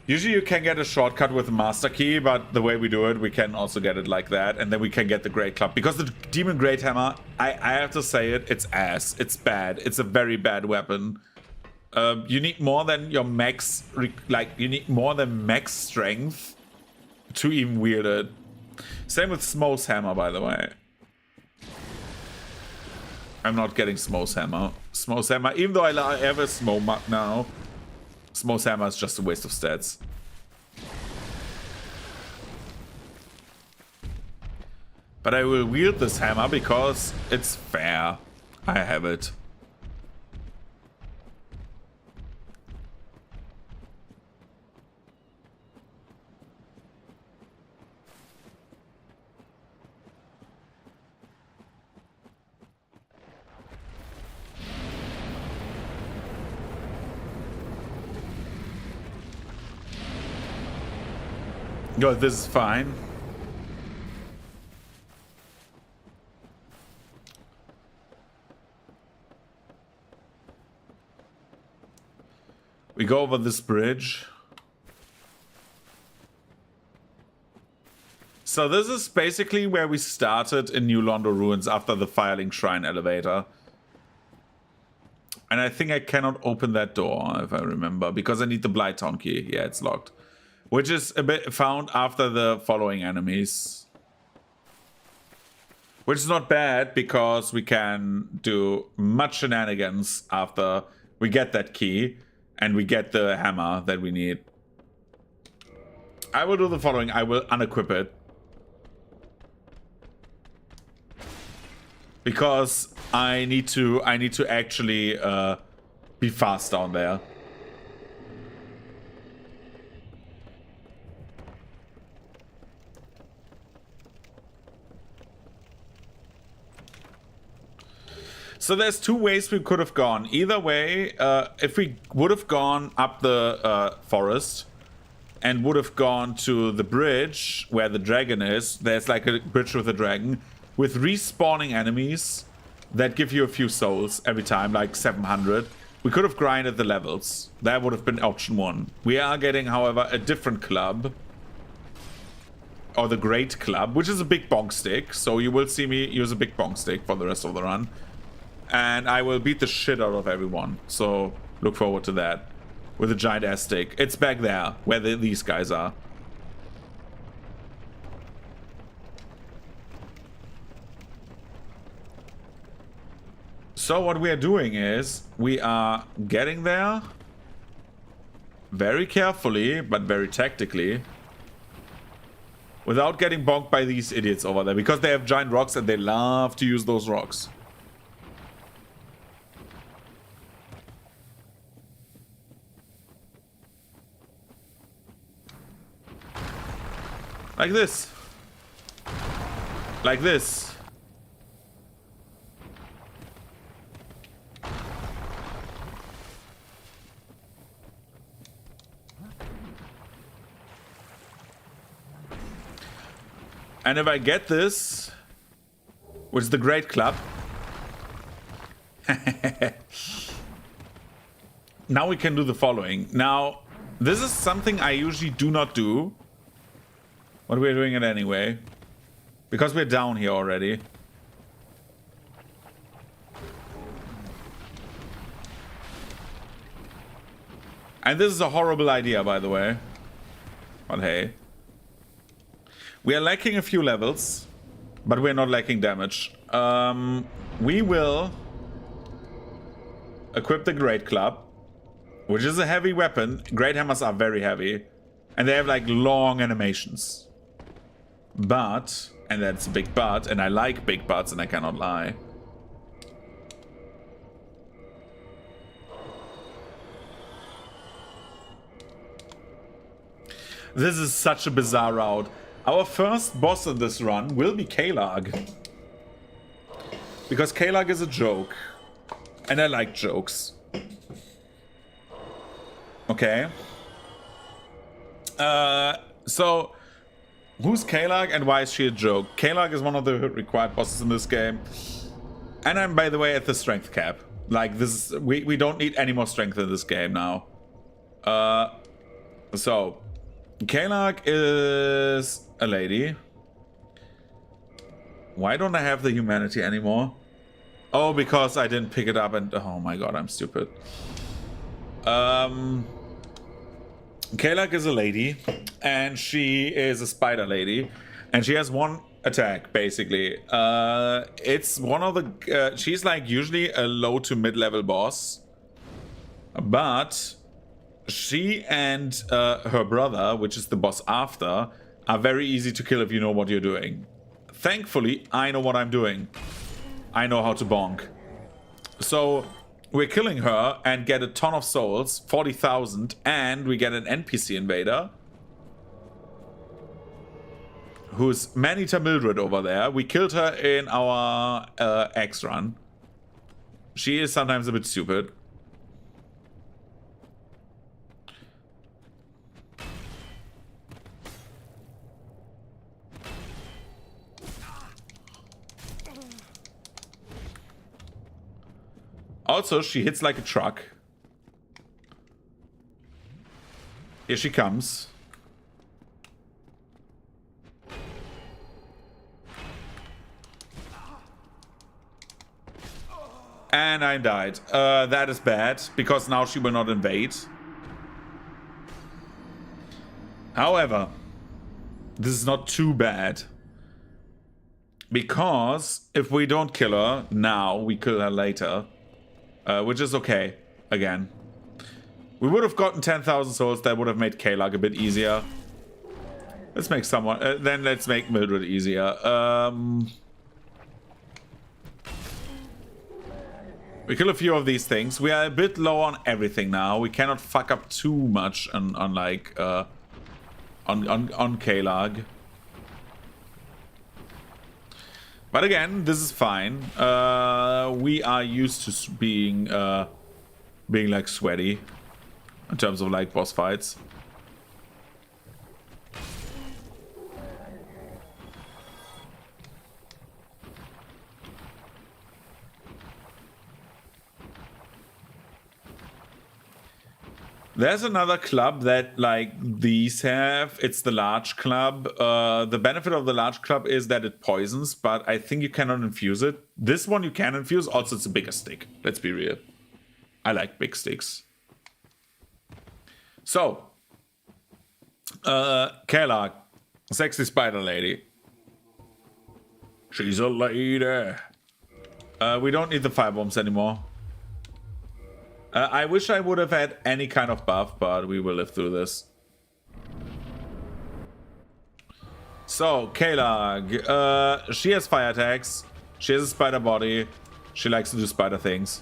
Speaker 1: Usually you can get a shortcut with the master key, but the way we do it, we can also get it like that, and then we can get the Great Club. Because the Demon Great Hammer, I have to say it, it's ass. It's bad. It's a very bad weapon. You need more than your max, like, you need more than max strength to even wield it. Same with Smo's Hammer, by the way. I'm not getting Smo's Hammer. Smo's Hammer, even though I have a Smo mug now, Smo's Hammer is just a waste of stats. But I will wield this hammer because it's fair. I have it. Yo, this is fine. We go over this bridge. So this is basically where we started in New Londo Ruins after the Firelink Shrine elevator. And I think I cannot open that door, if I remember, because I need the Blighttown key. Yeah, it's locked. Which is a bit found after the following enemies. Which is not bad, because we can do much shenanigans after we get that key. And we get the hammer that we need. I will do the following. I will unequip it. Because I need to actually be fast down there. So there's two ways we could have gone. Either way, if we would have gone up the forest and would have gone to the bridge where the dragon is, there's like a bridge with a dragon with respawning enemies that give you a few souls every time, like 700. We could have grinded the levels. That would have been option one. We are getting, however, a different club. Or the Great Club, which is a big bonk stick. So you will see me use a big bonk stick for the rest of the run. And I will beat the shit out of everyone. So look forward to that. With a giant ass stick. It's back there, where these guys are. So what we are doing is, we are getting there very carefully, but very tactically. Without getting bonked by these idiots over there. Because they have giant rocks and they love to use those rocks. Like this. Like this. And if I get this, which is the Great Club. Now we can do the following. Now, this is something I usually do not do. But we're doing it anyway. Because we're down here already. And this is a horrible idea, by the way. But hey. We are lacking a few levels. But we're not lacking damage. We will equip the Great Club. Which is a heavy weapon. Great Hammers are very heavy. And they have like long animations. But, and that's a big but, and I like big buts and I cannot lie. This is such a bizarre route. Our first boss in this run will be Kalag. Because Kalag is a joke. And I like jokes. Okay. So... Who's Kalag and why is she a joke? Kalag is one of the required bosses in this game. And I'm, by the way, at the strength cap. Like, this is... We don't need any more strength in this game now. So, Kalak is a lady. Why don't I have the humanity anymore? Oh, because I didn't pick it up and... Oh my god, I'm stupid. Kalak is a lady, and she is a spider lady, and she has one attack, basically. It's one of the... she's like usually a low to mid-level boss, but she and her brother, which is the boss after, are very easy to kill if you know what you're doing. Thankfully, I know what I'm doing. I know how to bonk. So we're killing her and get a ton of souls, 40,000, and we get an NPC invader who's Manita Mildred over there. We killed her in our X run. She is sometimes a bit stupid. Also, she hits like a truck. Here she comes. And I died. That is bad, because now she will not invade. However, this is not too bad. Because if we don't kill her now, we kill her later. Which is okay, again. We would have gotten 10,000 souls, that would have made Kalak a bit easier. Let's make someone... then let's make Mildred easier. We kill a few of these things. We are a bit low on everything now. We cannot fuck up too much on like... on Kalak. But again, this is fine. We are used to being like sweaty in terms of like boss fights. There's another club that like these have. It's the large club. The benefit of the large club is that it poisons, but I think you cannot infuse it. This one you can infuse. Also, it's a bigger stick. Let's be real. I like big sticks. So, Kalak, sexy spider lady. She's a lady. We don't need the firebombs anymore. I wish I would have had any kind of buff, but we will live through this. So, Kalak, she has fire attacks. She has a spider body. She likes to do spider things.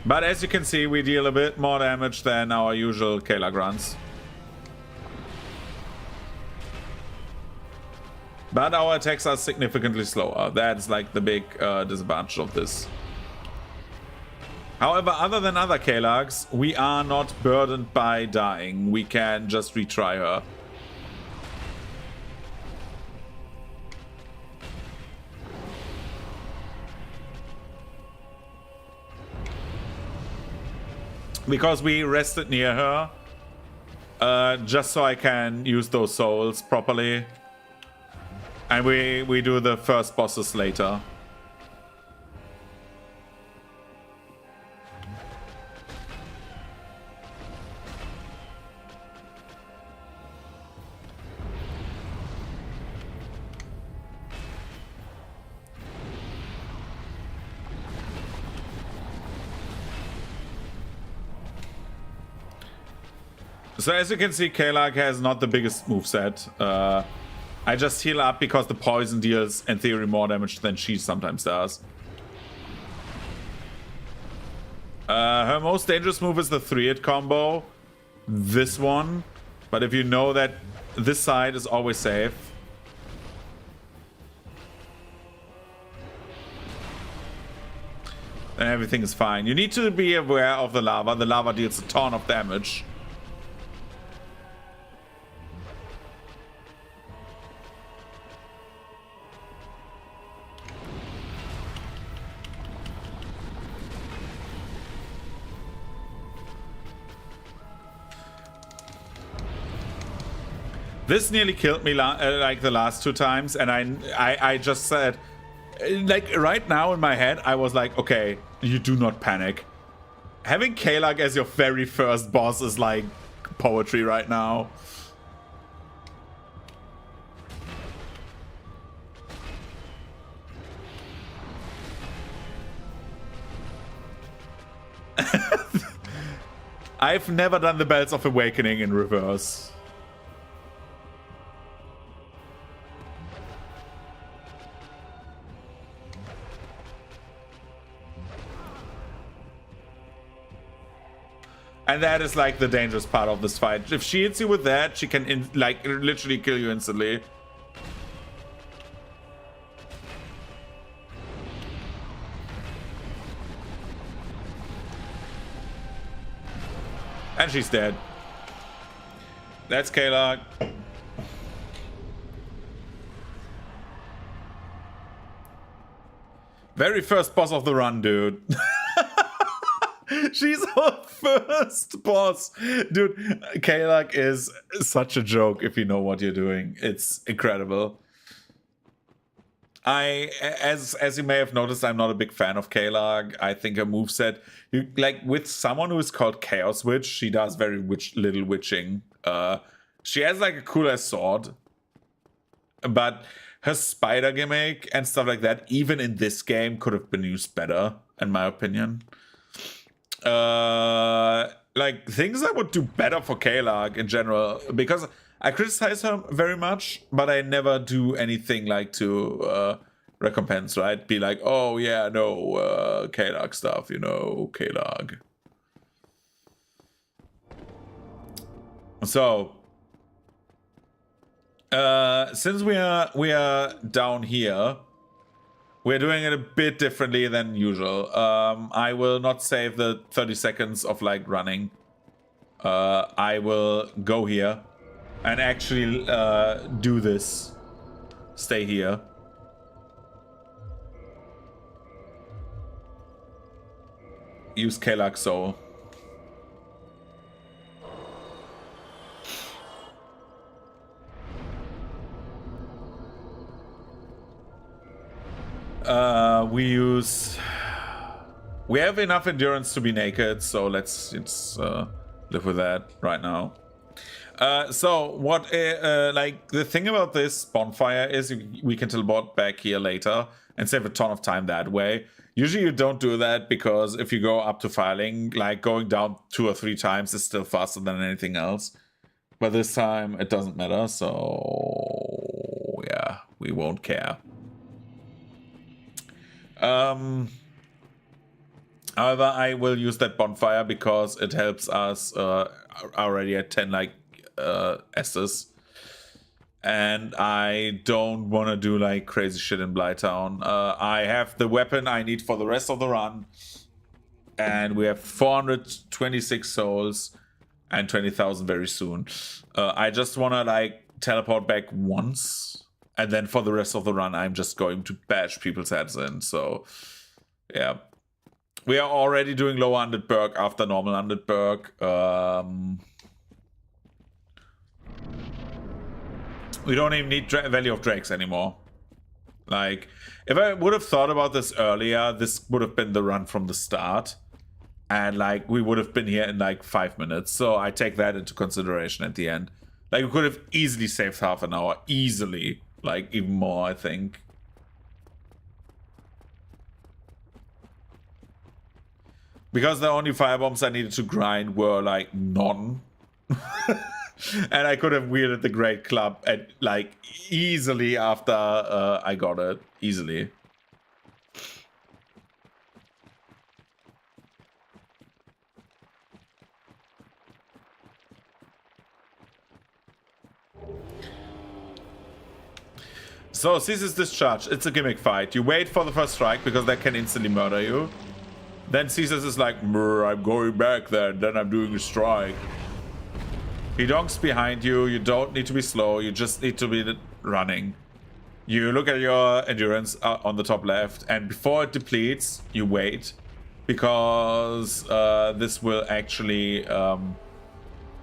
Speaker 1: But as you can see, we deal a bit more damage than our usual Kalak runs. But our attacks are significantly slower. That's like the big disadvantage of this. However, other than other Kalaks, we are not burdened by dying. We can just retry her. Because we rested near her. Just so I can use those souls properly. And we do the first bosses later. So as you can see, Kalak has not the biggest moveset. I just heal up because the poison deals, in theory, more damage than she sometimes does. Her most dangerous move is the 3-hit combo. This one. But if you know that this side is always safe. Then everything is fine. You need to be aware of the lava. The lava deals a ton of damage. This nearly killed me like the last 2 times, and I just said, like right now in my head, I was like, okay, you do not panic. Having Kalak as your very first boss is like poetry right now. I've never done the Bells of Awakening in reverse. And that is like the dangerous part of this fight. If she hits you with that, she can like literally kill you instantly. And she's dead. That's Kalak. Very first boss of the run, dude. She's our first boss. Dude, Kalak is such a joke if you know what you're doing. It's incredible. As you may have noticed, I'm not a big fan of Kalak. I think her moveset, like with someone who is called Chaos Witch, she does very little witching. She has like a cool ass sword, but her spider gimmick and stuff like that, even in this game, could have been used better, in my opinion. Like things that would do better for Kalak in general, because I criticize her very much, but I never do anything like to recompense, right? Be like, oh yeah, no, Kalak stuff, you know, Kalak. So, since we are down here, we're doing it a bit differently than usual. I will not save the 30 seconds of like running. I will go here and actually do this. Stay here. Use Kalak Soul. We have enough endurance to be naked, so let's live with that right now. So what like the thing about this bonfire is we can teleport back here later and save a ton of time that way. Usually you don't do that because if you go up to filing, like going down 2 or 3 times is still faster than anything else. But this time it doesn't matter, so yeah, we won't care. However, I will use that bonfire because it helps us already at 10 like S's. And I don't want to do like crazy shit in Blighttown. I have the weapon I need for the rest of the run. And we have 426 souls and 20,000 very soon. I just want to like teleport back once. And then for the rest of the run, I'm just going to bash people's heads in. So, yeah. We are already doing lower undead perk after normal undead perk. We don't even need Valley of Drakes anymore. Like, if I would have thought about this earlier, this would have been the run from the start. And, like, we would have been here in, like, 5 minutes. So I take that into consideration at the end. Like, we could have easily saved half an hour. Easily. Like, even more, I think. Because the only firebombs I needed to grind were, like, none. And I could have wielded the Great Club at, like, easily after I got it. Easily. So, Caesar's Discharge. It's a gimmick fight. You wait for the first strike because that can instantly murder you. Then Caesar's is like, I'm going back then I'm doing a strike. He donks behind you. You don't need to be slow. You just need to be running. You look at your endurance on the top left, and before it depletes, you wait. Because this will actually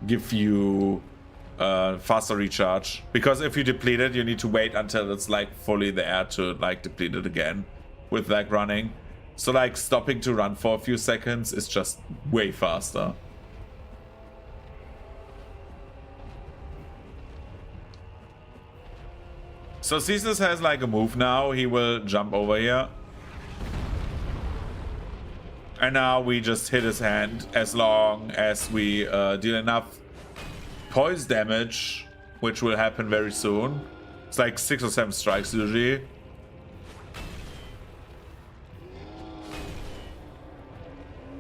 Speaker 1: give you faster recharge. Because if you deplete it, you need to wait until it's like fully there to like deplete it again with like running. So like stopping to run for a few seconds is just way faster. So Caesar has like a move now. He will jump over here. And now we just hit his hand as long as we deal enough poise damage, which will happen very soon. It's like 6 or 7 strikes usually.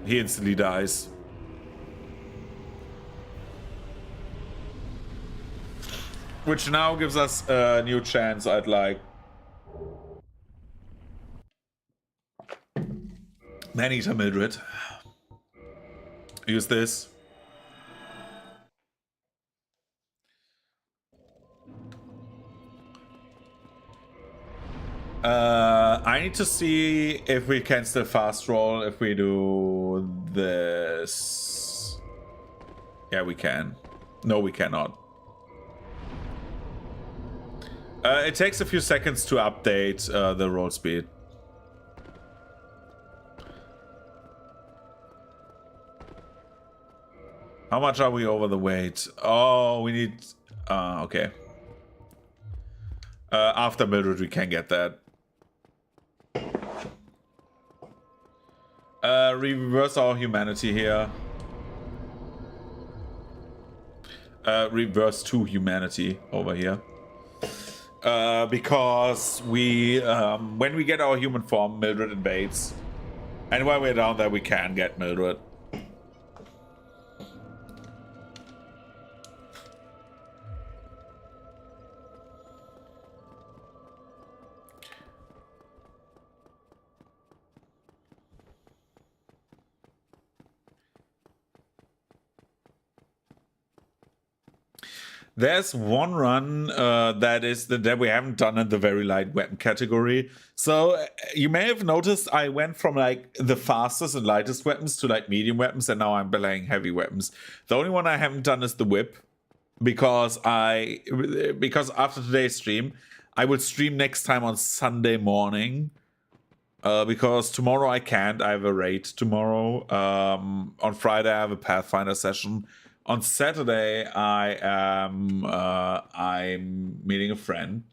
Speaker 1: He instantly dies. Which now gives us a new chance at like Man-Eater Mildred. Use this. I need to see if we can still fast roll if we do this. Yeah, we can. No, we cannot. It takes a few seconds to update the roll speed. How much are we over the weight? Oh, we need... okay. After Mildred, we can get that. Reverse our humanity here. Reverse to humanity over here. Because we, when we get our human form, Mildred invades. And while we're down there, we can get Mildred. There's one run that we haven't done in the very light weapon category. So you may have noticed I went from like the fastest and lightest weapons to like medium weapons, and now I'm playing heavy weapons. The only one I haven't done is the whip, because after today's stream, I will stream next time on Sunday morning. Because tomorrow I can't. I have a raid tomorrow. On Friday I have a Pathfinder session. On Saturday, I'm meeting a friend.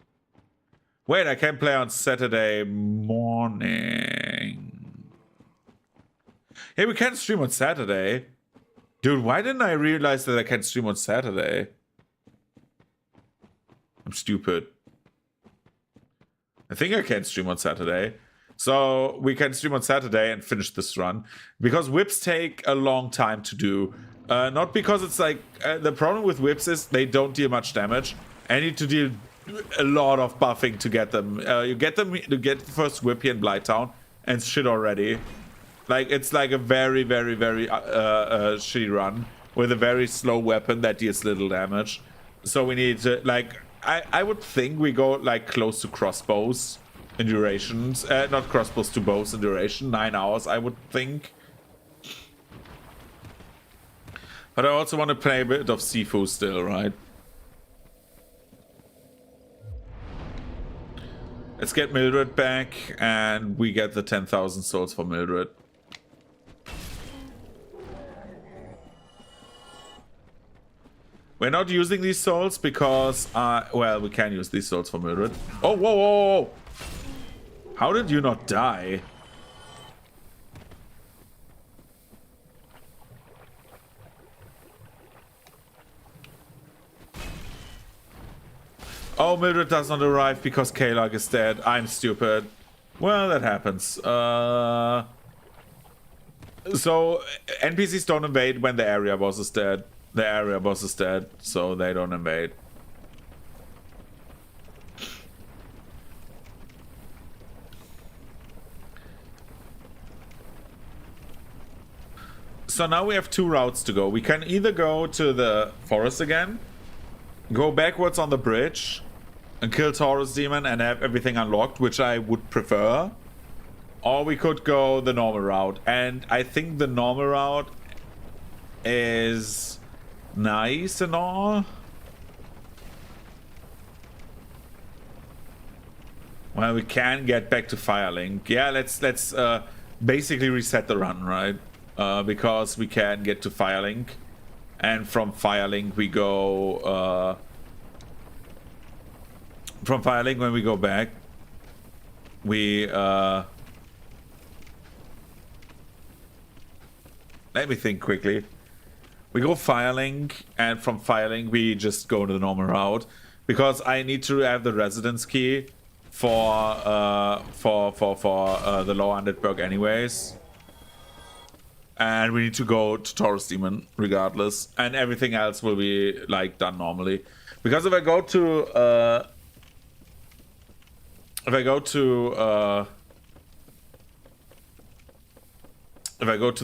Speaker 1: Wait, I can play on Saturday morning. Hey, we can stream on Saturday. Dude, why didn't I realize that I can stream on Saturday? I'm stupid. I think I can stream on Saturday. So we can stream on Saturday and finish this run. Because whips take a long time to do. Not because it's like the problem with whips is they don't deal much damage. I need to deal a lot of buffing to get them. You get the first whip here in Blighttown and shit already. Like it's like a very, very, very shitty run with a very slow weapon that deals little damage. So we need to like I would think we go like close to crossbows in durations. Not crossbows, to bows in duration. 9 hours, I would think. But I also want to play a bit of Sifu still, right? Let's get Mildred back, and we get the 10,000 souls for Mildred. We're not using these souls because, well, we can use these souls for Mildred. Oh, whoa, whoa, whoa! How did you not die? Oh, Mildred does not arrive because Kalog is dead. I'm stupid. Well, that happens. So, NPCs don't invade when the area boss is dead. The area boss is dead, so they don't invade. So now we have 2 routes to go. We can either go to the forest again, go backwards on the bridge, and kill Taurus Demon and have everything unlocked, which I would prefer. Or we could go the normal route. And I think the normal route is nice and all. Well, we can get back to Firelink. Yeah, let's basically reset the run, right? Because we can get to Firelink, and from Firelink we go. From Firelink, when we go back, we let me think quickly. We go Firelink, and from Firelink we just go to the normal route because I need to have the residence key for the Lower Undead perk anyways, and we need to go to Taurus Demon regardless, and everything else will be like done normally. Because if I go to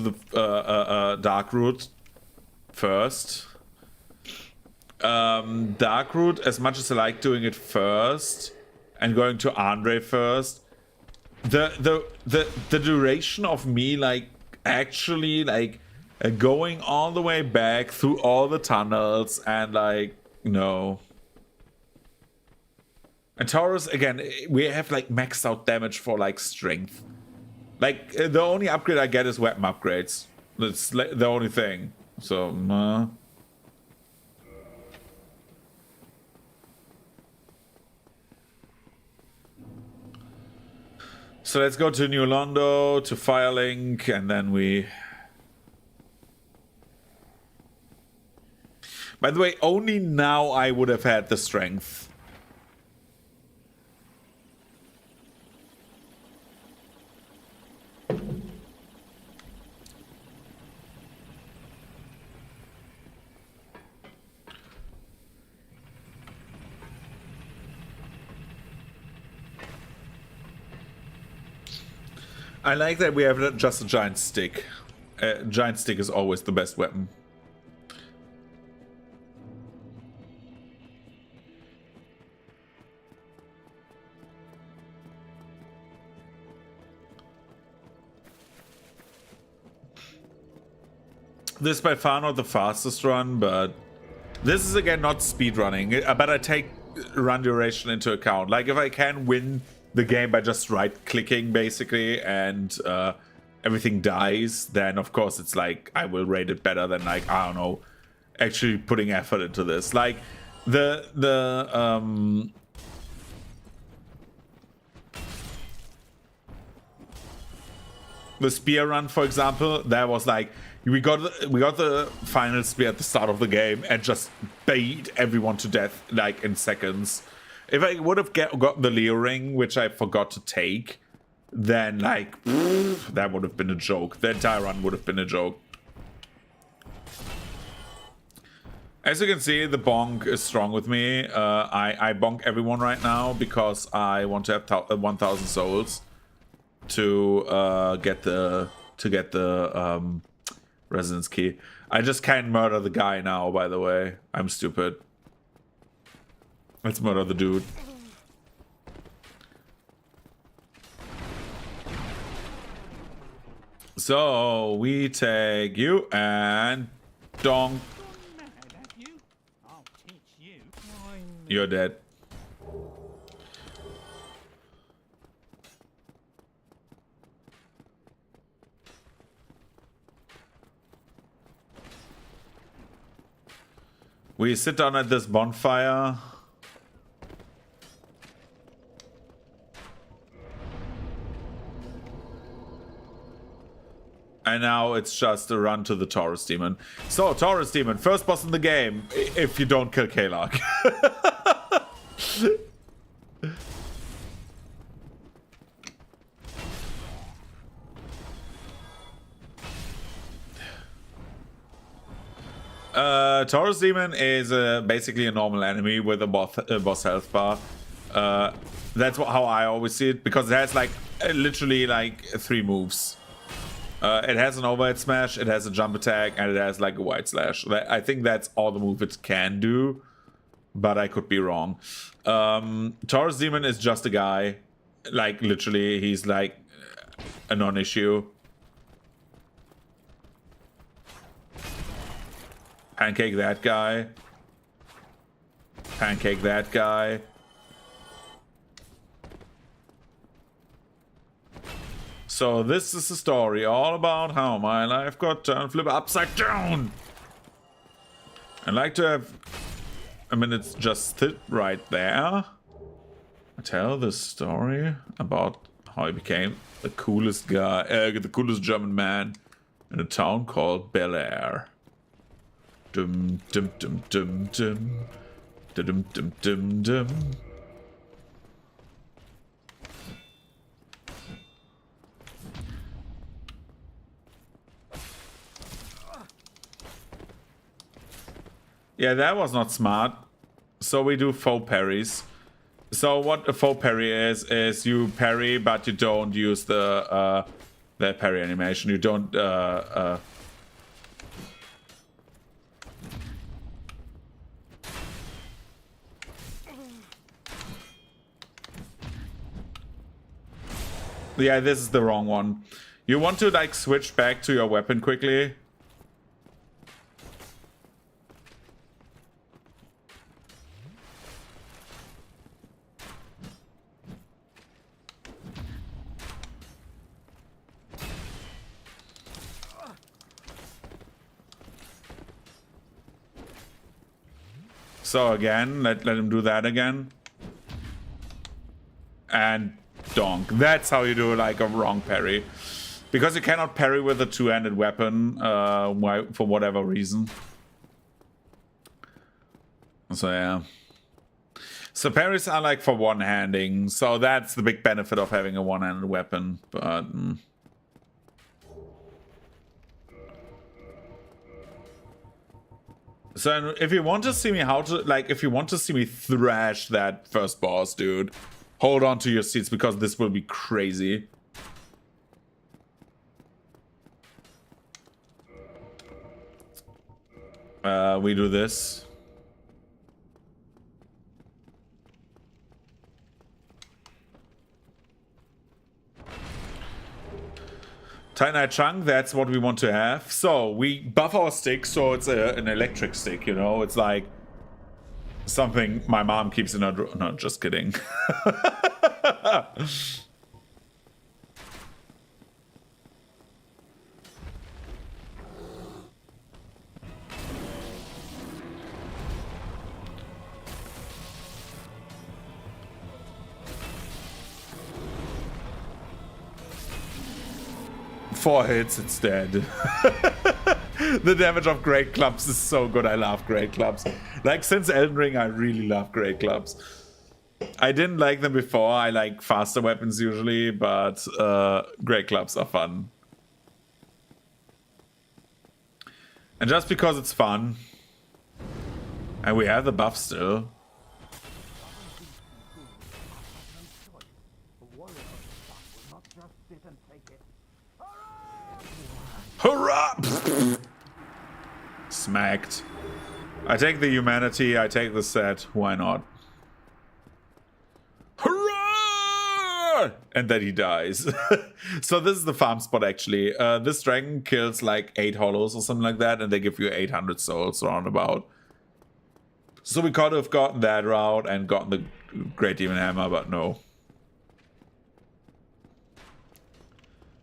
Speaker 1: the Dark Route first, Dark Route, as much as I like doing it first and going to Andre first, the duration of me like actually like going all the way back through all the tunnels and like no. And Taurus, again, we have like maxed out damage for like strength. Like the only upgrade I get is weapon upgrades. That's the only thing. So so let's go to New Londo, to Firelink, and then we... By the way, only now I would have had the strength. I like that we have just a giant stick. Giant stick is always the best weapon. This is by far not the fastest run, but this is again not speed running. But I take run duration into account. Like if I can win the game by just right-clicking basically and everything dies, then of course it's like I will rate it better than like, I don't know, actually putting effort into this. Like the spear run, for example, that was like we got the final spear at the start of the game and just beat everyone to death like in seconds. If I would have got the Leo ring, which I forgot to take, then like that would have been a joke. The entire run would have been a joke. As you can see, the bonk is strong with me. I bonk everyone right now because I want to have 1,000 souls to get the residence key. I just can't murder the guy now. By the way, I'm stupid. Let's murder the dude. So we take you and donk. You're dead. We sit down at this bonfire. And now it's just a run to the Taurus Demon. So, Taurus Demon, first boss in the game, if you don't kill Kalak. Taurus Demon is basically a normal enemy with a boss health bar. That's how I always see it, because it has like literally like 3 moves. It has an overhead smash, it has a jump attack, and it has like a white slash. I think that's all the move it can do, but I could be wrong. Taurus Demon is just a guy. Like, literally, he's like a non-issue. Pancake that guy. Pancake that guy. So this is a story all about how my life got turned flip upside down. I'd like to have a minute just sit right there. I tell this story about how he became the coolest guy, the coolest German man in a town called Bel Air. Dum dum dum dum dum dum dum dum dum. Yeah, that was not smart. So we do faux parries. So what a faux parry is you parry, but you don't use the parry animation. You don't yeah, this is the wrong one. You want to like switch back to your weapon quickly. So again, let him do that again. And donk. That's how you do like a wrong parry. Because you cannot parry with a two-handed weapon for whatever reason. So yeah. So parries are like for one-handing. So that's the big benefit of having a one-handed weapon. But... So if you want to see me if you want to see me thrash that first boss, dude, hold on to your seats because this will be crazy. We do this. Titanite chunk, that's what we want to have. So we buff our stick, so it's an electric stick, you know? It's like something my mom keeps in her drawer. No, just kidding. 4 hits, it's dead. The damage of great clubs is so good. I love great clubs. Like, since Elden Ring, I really love great clubs. I didn't like them before. I like faster weapons usually, but great clubs are fun. And just because it's fun, and we have the buff still. Hurrah! Smacked. I take the humanity, I take the set, why not? Hurrah! And then he dies. So this is the farm spot actually. This dragon kills like 8 hollows or something like that, and they give you 800 souls roundabout. So we could have gotten that route and gotten the Great Demon Hammer, but no.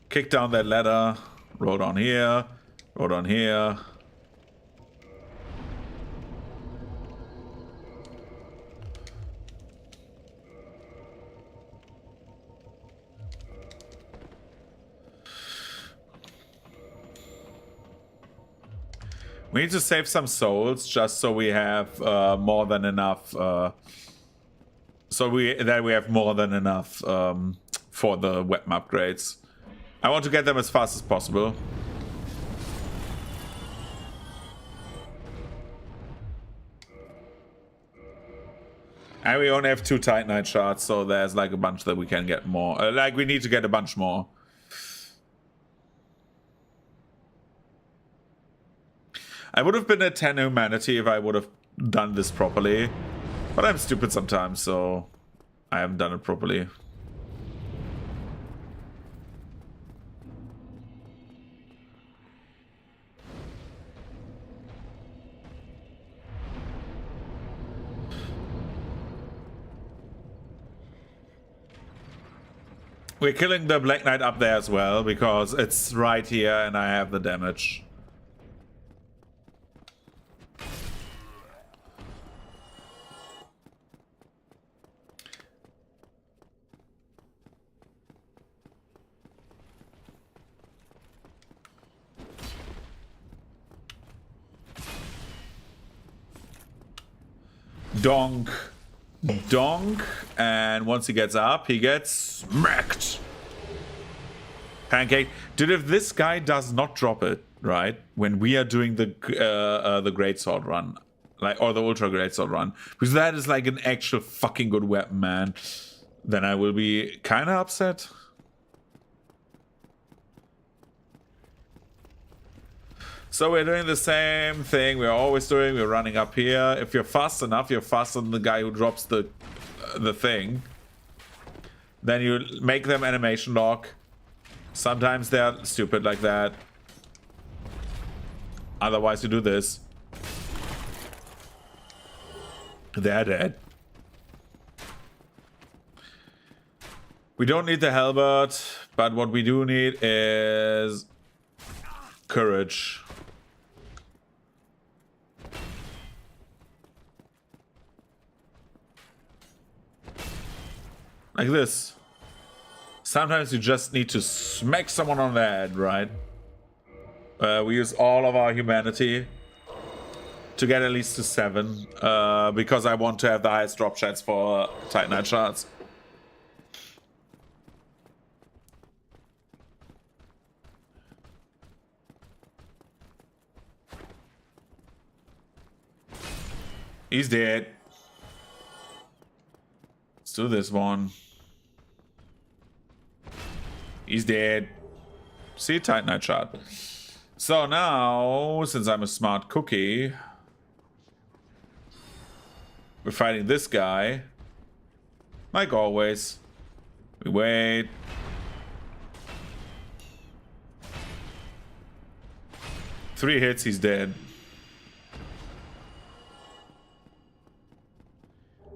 Speaker 1: Kick down that ladder. Roll down here. Roll down here. We need to save some souls just so we have more than enough. So we have more than enough for the weapon upgrades. I want to get them as fast as possible. And we only have 2 Titanite shards, so there's like a bunch that we can get more. Like, we need to get a bunch more. I would have been at 10 humanity if I would have done this properly. But I'm stupid sometimes, so I haven't done it properly. We're killing the Black Knight up there as well, because it's right here and I have the damage. Donk. Donk. And once he gets up, he gets smacked. Pancake. Dude, if this guy does not drop it, right, when we are doing the greatsword run, like, or the ultra greatsword run, because that is like an actual fucking good weapon, man, then I will be kind of upset. So we're doing the same thing we're always doing. We're running up here. If you're fast enough, you're faster than the guy who drops the thing. Then you make them animation lock. Sometimes they're stupid like that. Otherwise, you do this. They're dead. We don't need the halberd, but what we do need is courage. Like this. Sometimes you just need to smack someone on the head, right? We use all of our humanity to get at least to 7, because I want to have the highest drop chance for Titanite shards. He's dead. Let's do this one. He's dead. See, Titanite shot. So now, since I'm a smart cookie, we're fighting this guy. Like always. We wait. Three hits, he's dead.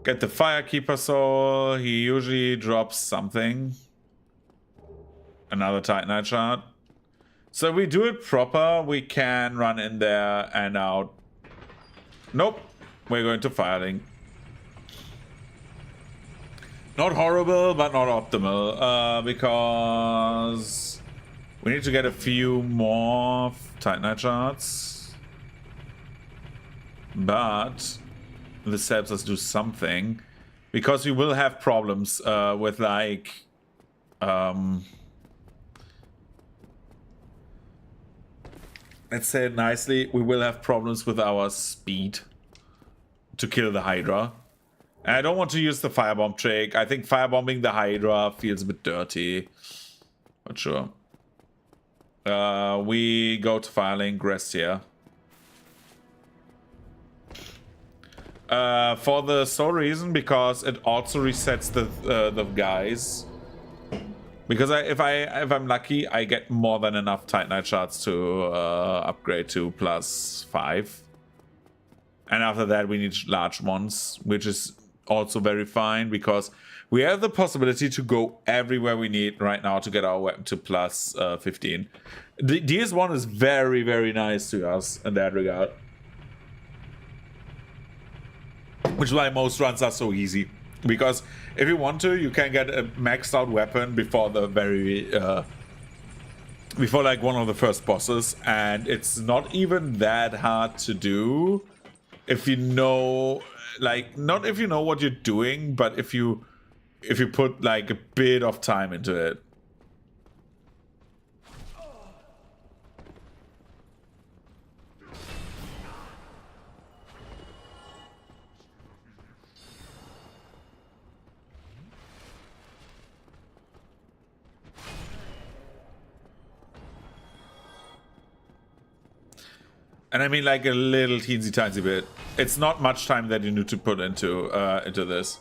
Speaker 1: Get the Firekeeper soul. He usually drops something. Another Titanite shard. So if we do it proper, we can run in there and out. Nope. We're going to Firelink. Not horrible, but not optimal. Because we need to get a few more Titanite shards. But this helps us do something. Because we will have problems with, like... let's say it nicely, we will have problems with our speed to kill the Hydra. And I don't want to use the firebomb trick. I think firebombing the Hydra feels a bit dirty. But sure. We go to Firelink, rest here. For the sole reason, because it also resets the guys. Because if I'm lucky, I get more than enough Titanite shards to upgrade to +5. And after that, we need large ones, which is also very fine, because we have the possibility to go everywhere we need right now to get our weapon to +15. The DS1 is very, very nice to us in that regard. Which is why most runs are so easy. Because if you want to, you can get a maxed out weapon before the very... before like one of the first bosses. And it's not even that hard to do. If you know... like, not if you know what you're doing, but if you put like a bit of time into it. And I mean like a little teensy tiny bit. It's not much time that you need to put into this.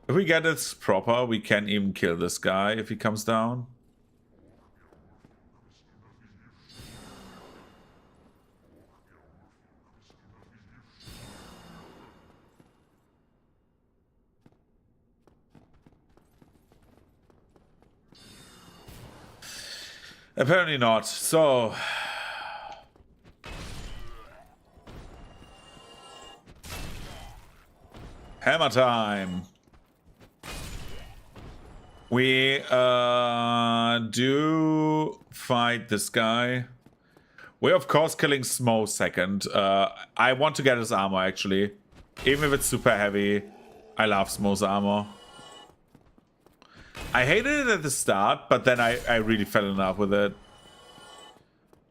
Speaker 1: If we get this proper, we can even kill this guy if he comes down. Apparently not. So... Hammer time! We do fight this guy. We're of course killing Smo second. I want to get his armor actually. Even if it's super heavy. I love Smo's armor. I hated it at the start, but then I really fell in love with it.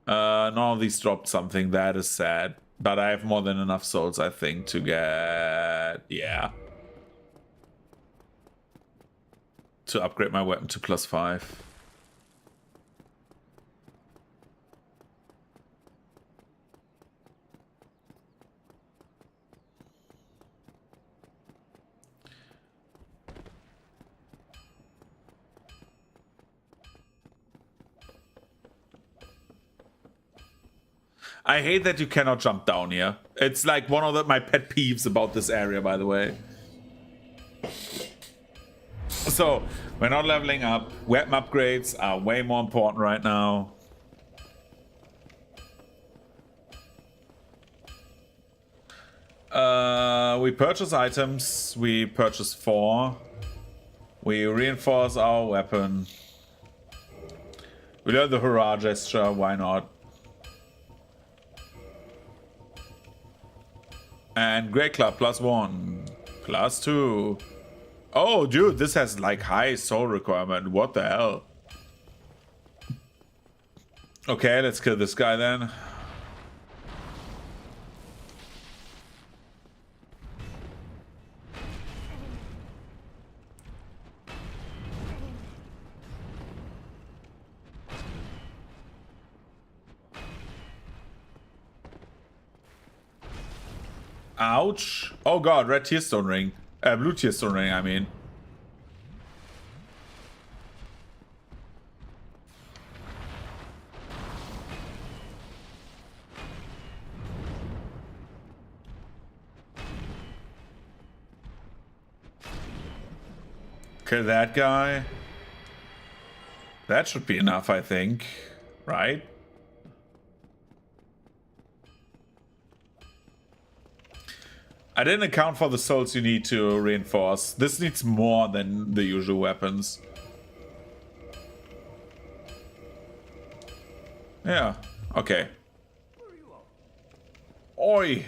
Speaker 1: None of these dropped something. That is sad. But I have more than enough souls, I think, to get... yeah. To upgrade my weapon to +5. I hate that you cannot jump down here. It's like one of my pet peeves about this area, by the way. So, we're not leveling up. Weapon upgrades are way more important right now. We purchase items. We purchase 4. We reinforce our weapon. We learn the hurrah gesture. Why not? And Great Club +1. +2. Oh, dude, this has like high soul requirement. What the hell? Okay, let's kill this guy then. Ouch. Oh god, red tearstone ring. Blue tearstone ring, I mean. Kill that guy. That should be enough, I think. Right? I didn't account for the souls you need to reinforce. This needs more than the usual weapons. Yeah, okay. Oi!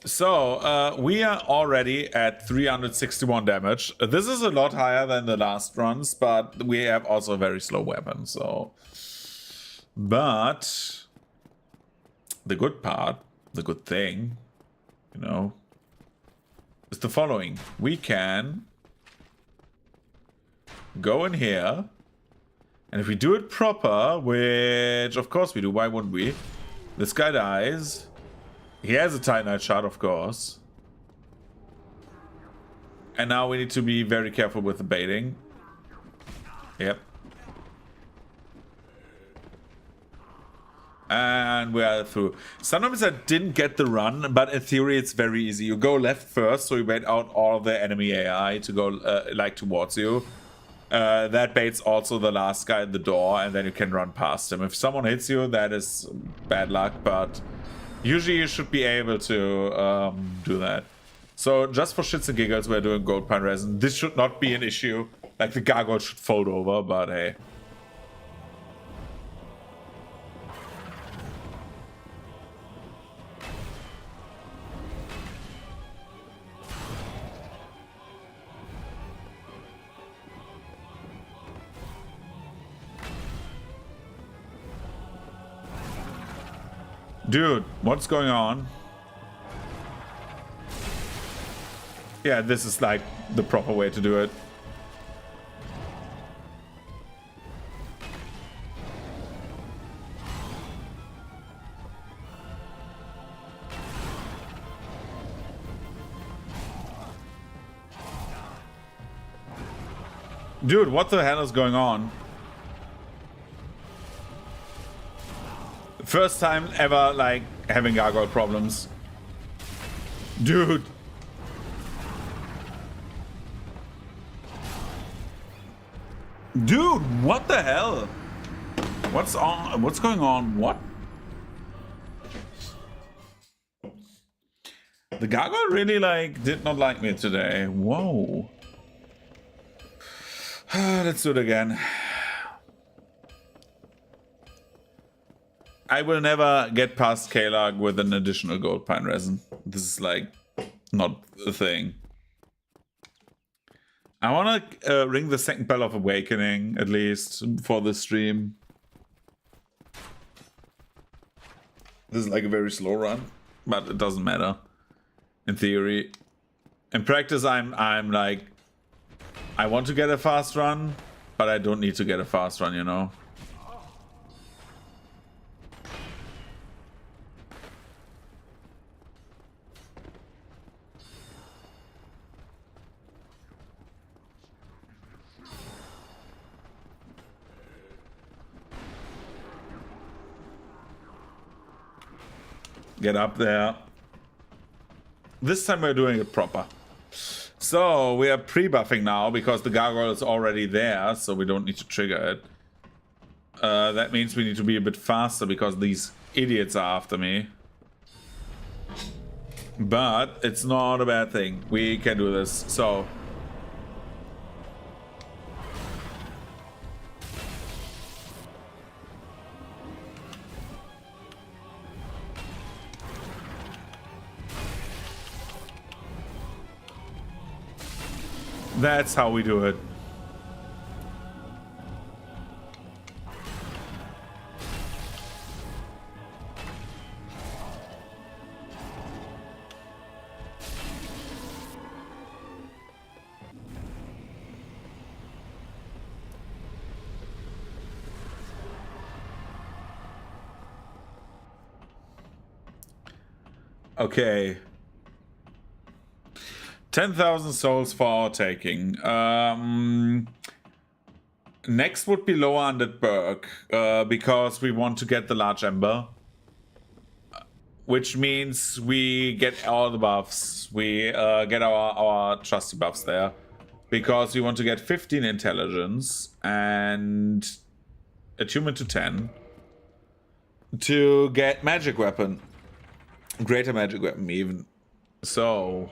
Speaker 1: So, we are already at 361 damage. This is a lot higher than the last runs, but we have also a very slow weapon, so... But the good part, the good thing, you know, is the following. We can go in here, and if we do it proper, which of course we do, why wouldn't we? This guy dies. He has a Titanite shot, of course. And now we need to be very careful with the baiting. Yep. And we are through. Sometimes I didn't get the run, but in theory it's very easy. You go left first, so you bait out all the enemy AI to go like towards you. That baits also the last guy at the door, and then you can run past him. If someone hits you, that is bad luck, but usually you should be able to do that. So just for shits and giggles, we're doing gold pine resin. This should not be an issue. Like the gargoyle should fold over, but hey. Dude, what's going on? Yeah, this is like the proper way to do it. Dude, what the hell is going on? First time ever, like, having gargoyle problems. Dude. Dude, what the hell? What's on? What's going on? What? The gargoyle really did not like me today. Whoa. Let's do it again. I will never get past Kalag with an additional gold pine resin. This is not a thing. I want to ring the second bell of awakening at least for the stream. This is a very slow run, but it doesn't matter. In theory, in practice, I'm like, I want to get a fast run, but I don't need to get a fast run, you know. Get up there. This time we're doing it proper. So we are pre-buffing now because the gargoyle is already there, so we don't need to trigger it. That means we need to be a bit faster because these idiots are after me. But it's not a bad thing. We can do this. So that's how we do it. Okay. 10,000 souls for our taking. Next would be lower undead Berg, because we want to get the large ember. Which means we get all the buffs. We get our trusty buffs there. Because we want to get 15 intelligence and attunement to 10. To get magic weapon. Greater magic weapon even. So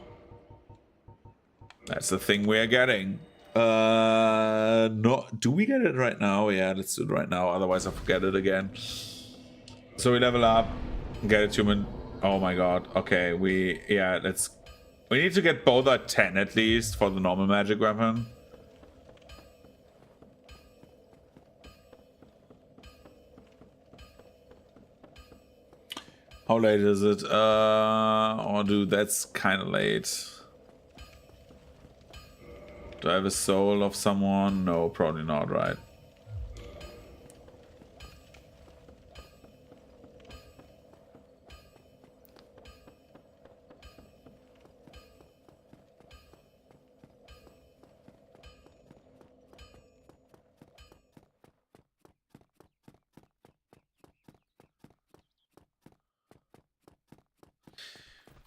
Speaker 1: that's the thing we're getting. No, do we get it right now? Yeah, let's do it right now. Otherwise, I forget it again. So we level up, get attunement. Oh my god. Okay, we need to get both at 10 at least for the normal magic weapon. How late is it? Oh, dude, that's kind of late. Do I have a soul of someone? No, probably not, right?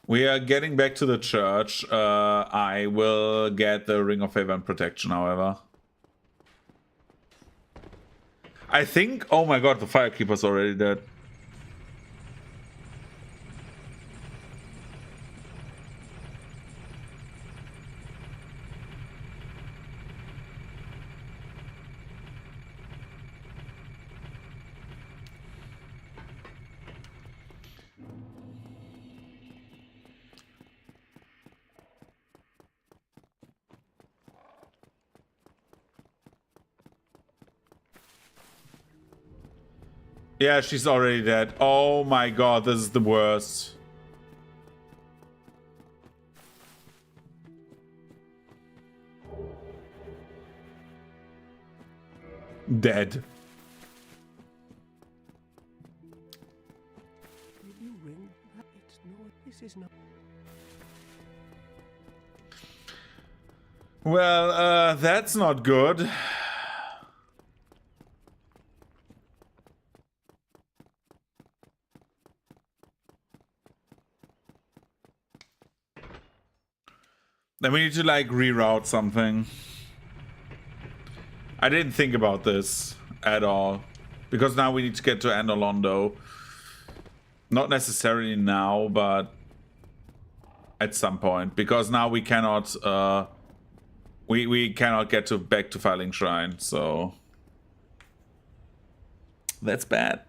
Speaker 1: We are getting back to the church. I will get the Ring of Favor and Protection, however. I think... Oh my god, the Firekeeper's already dead. Yeah, she's already dead. Oh my god, this is the worst. Dead. Well, that's not good. Then we need to like reroute something. I didn't think about this at all. Because now we need to get to Andorlondo. Not necessarily now, but at some point. Because now we cannot we cannot get to back to Filing Shrine, so that's bad.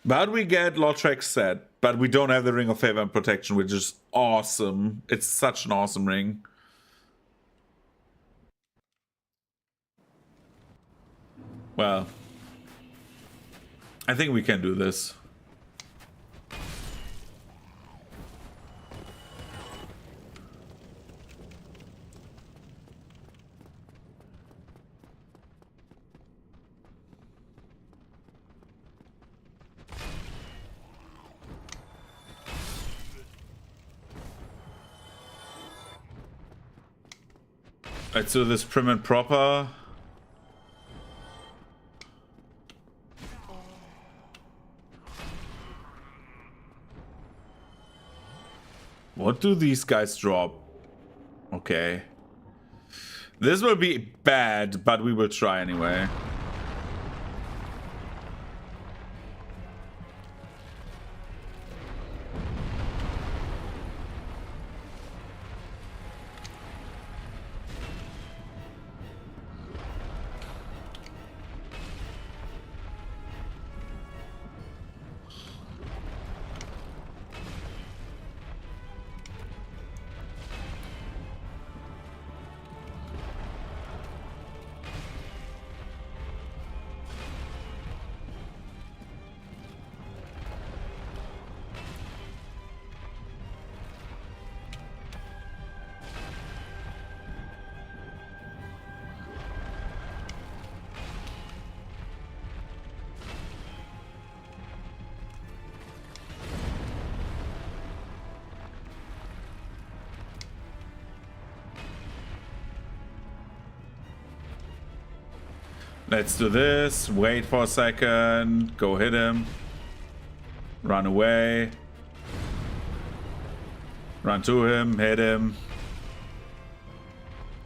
Speaker 1: But we get Lautrec set, but we don't have the Ring of Favor and Protection, which is awesome. It's such an awesome ring. Well, I think we can do this. Let's do this prim and proper. What do these guys drop? Okay. This will be bad, but we will try anyway. Let's do this. Wait for a second. Go hit him. Run away. Run to him. Hit him.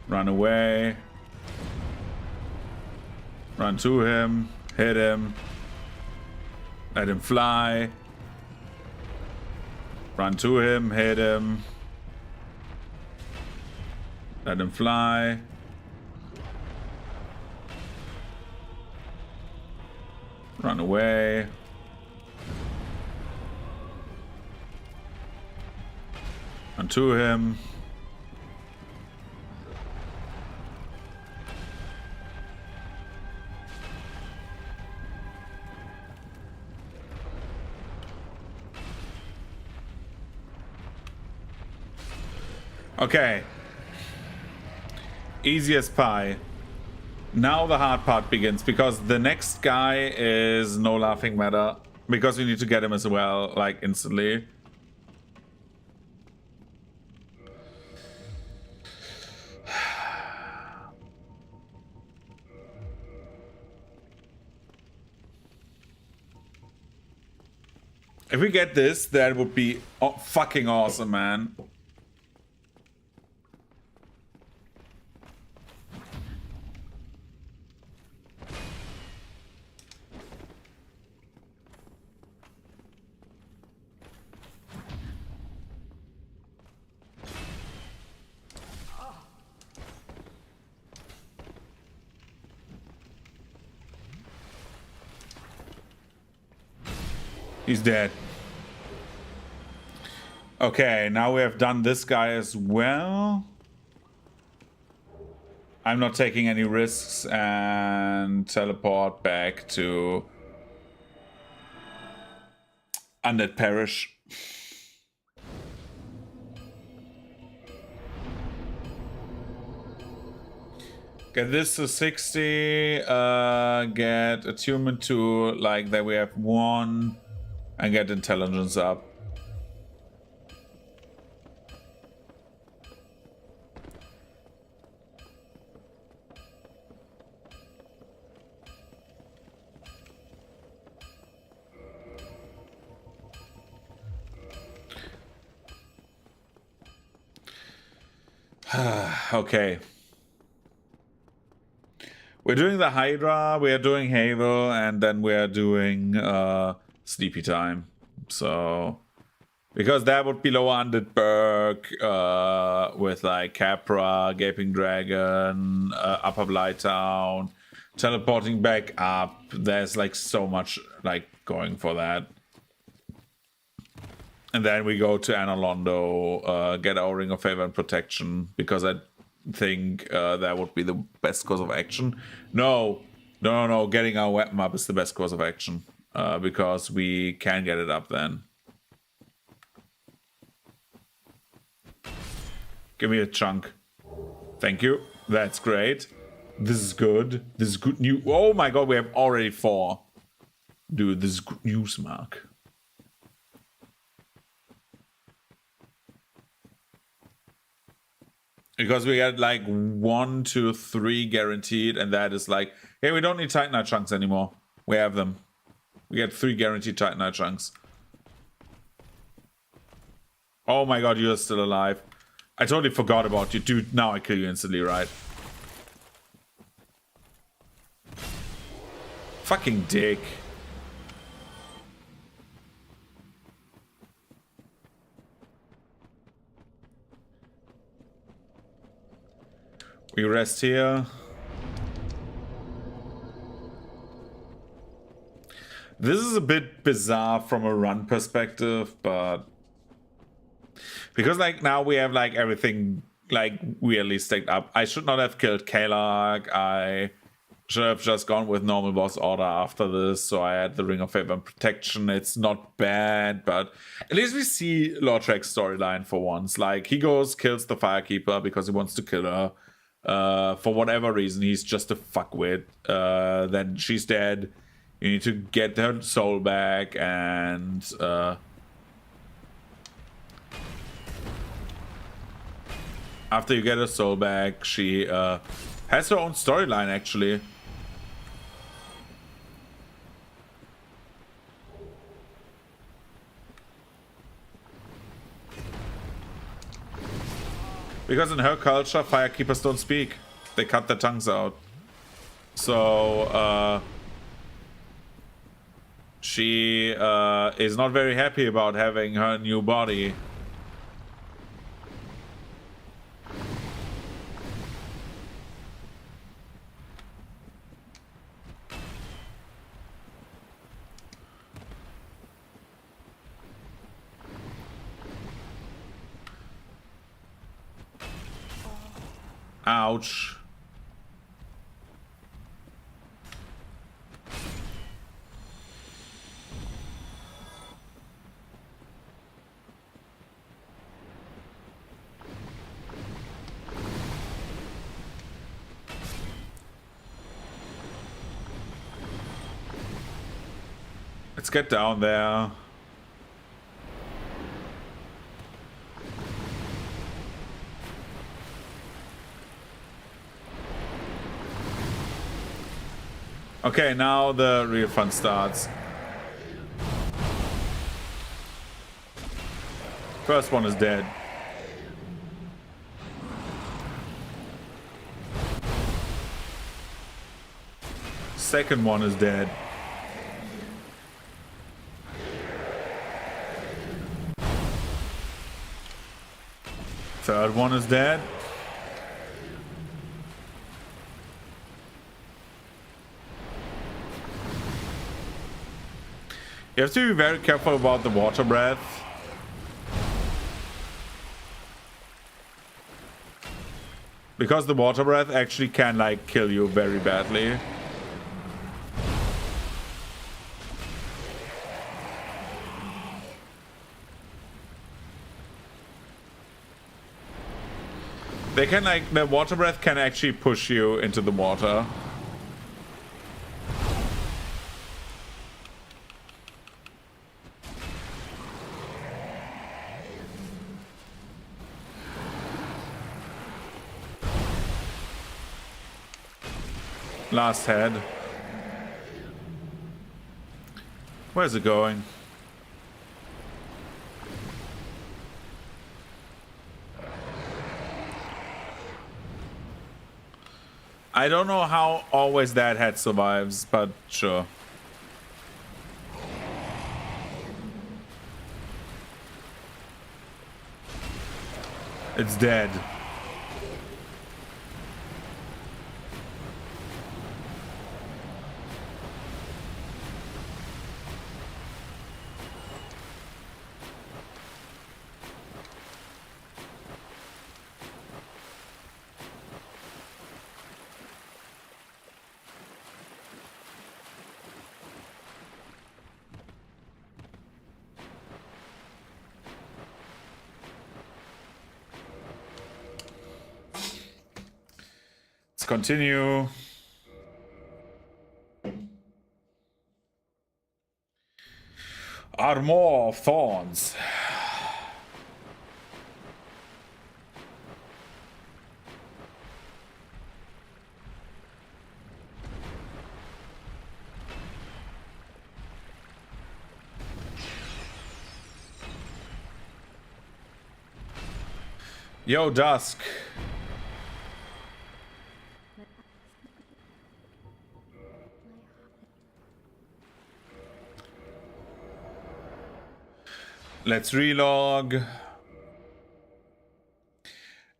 Speaker 1: Run away. Run to him. Hit him. Let him fly. Run to him. Hit him. Let him fly. Run away. Run to him. Okay. Easy as pie. Now the hard part begins, because the next guy is no laughing matter. Because we need to get him as well, like, instantly. If we get this, that would be fucking awesome, man. He's dead. Okay, now we have done this guy as well. I'm not taking any risks and teleport back to Undead Parish. Get this to 60, get attunement to, like, that we have 1, and get intelligence up. Okay. We're doing the Hydra, we are doing Havel, and then we are doing Sleepy Time. So, because that would be lower undead Berg with like Capra, Gaping Dragon, Upper Blight Town, teleporting back up. There's like so much like going for that. And then we go to Anolondo, get our Ring of Favor and Protection, because I think that would be the best course of action. No, getting our weapon up is the best course of action, because we can get it up then. Give me a chunk. Thank you. That's great. This is good. This is good news. Oh my god, we have already 4. Dude, this is good news, Mark. Because we get like 1, 2, 3 guaranteed, and that is like, hey, we don't need Titanite chunks anymore. We have them. We get 3 guaranteed Titanite chunks. Oh my god, you're still alive. I totally forgot about you. Dude, now I kill you instantly, right? Fucking dick. We rest here. This is a bit bizarre from a run perspective, but because like now we have like everything like weirdly stacked up. I should not have killed Kalak. I should have just gone with normal boss order after this, so I had the Ring of Favor and Protection. It's not bad, but at least we see Lortrek's storyline for once. Like, he goes, kills the Firekeeper because he wants to kill her. For whatever reason, he's just a fuckwit. Then she's dead. You need to get her soul back, and after you get her soul back, she has her own storyline, actually. Because in her culture, firekeepers don't speak. They cut their tongues out. So, she is not very happy about having her new body. Ouch. Let's get down there. Okay, now the real fun starts. First one is dead. Second one is dead. Third one is dead. You have to be very careful about the water breath. Because the water breath actually can like kill you very badly. They can like, the water breath can actually push you into the water. Last head. Where's it going? I don't know how always that head survives, but sure. It's dead. Let's continue. Armor of Thorns. Yo, Dusk. Let's relog.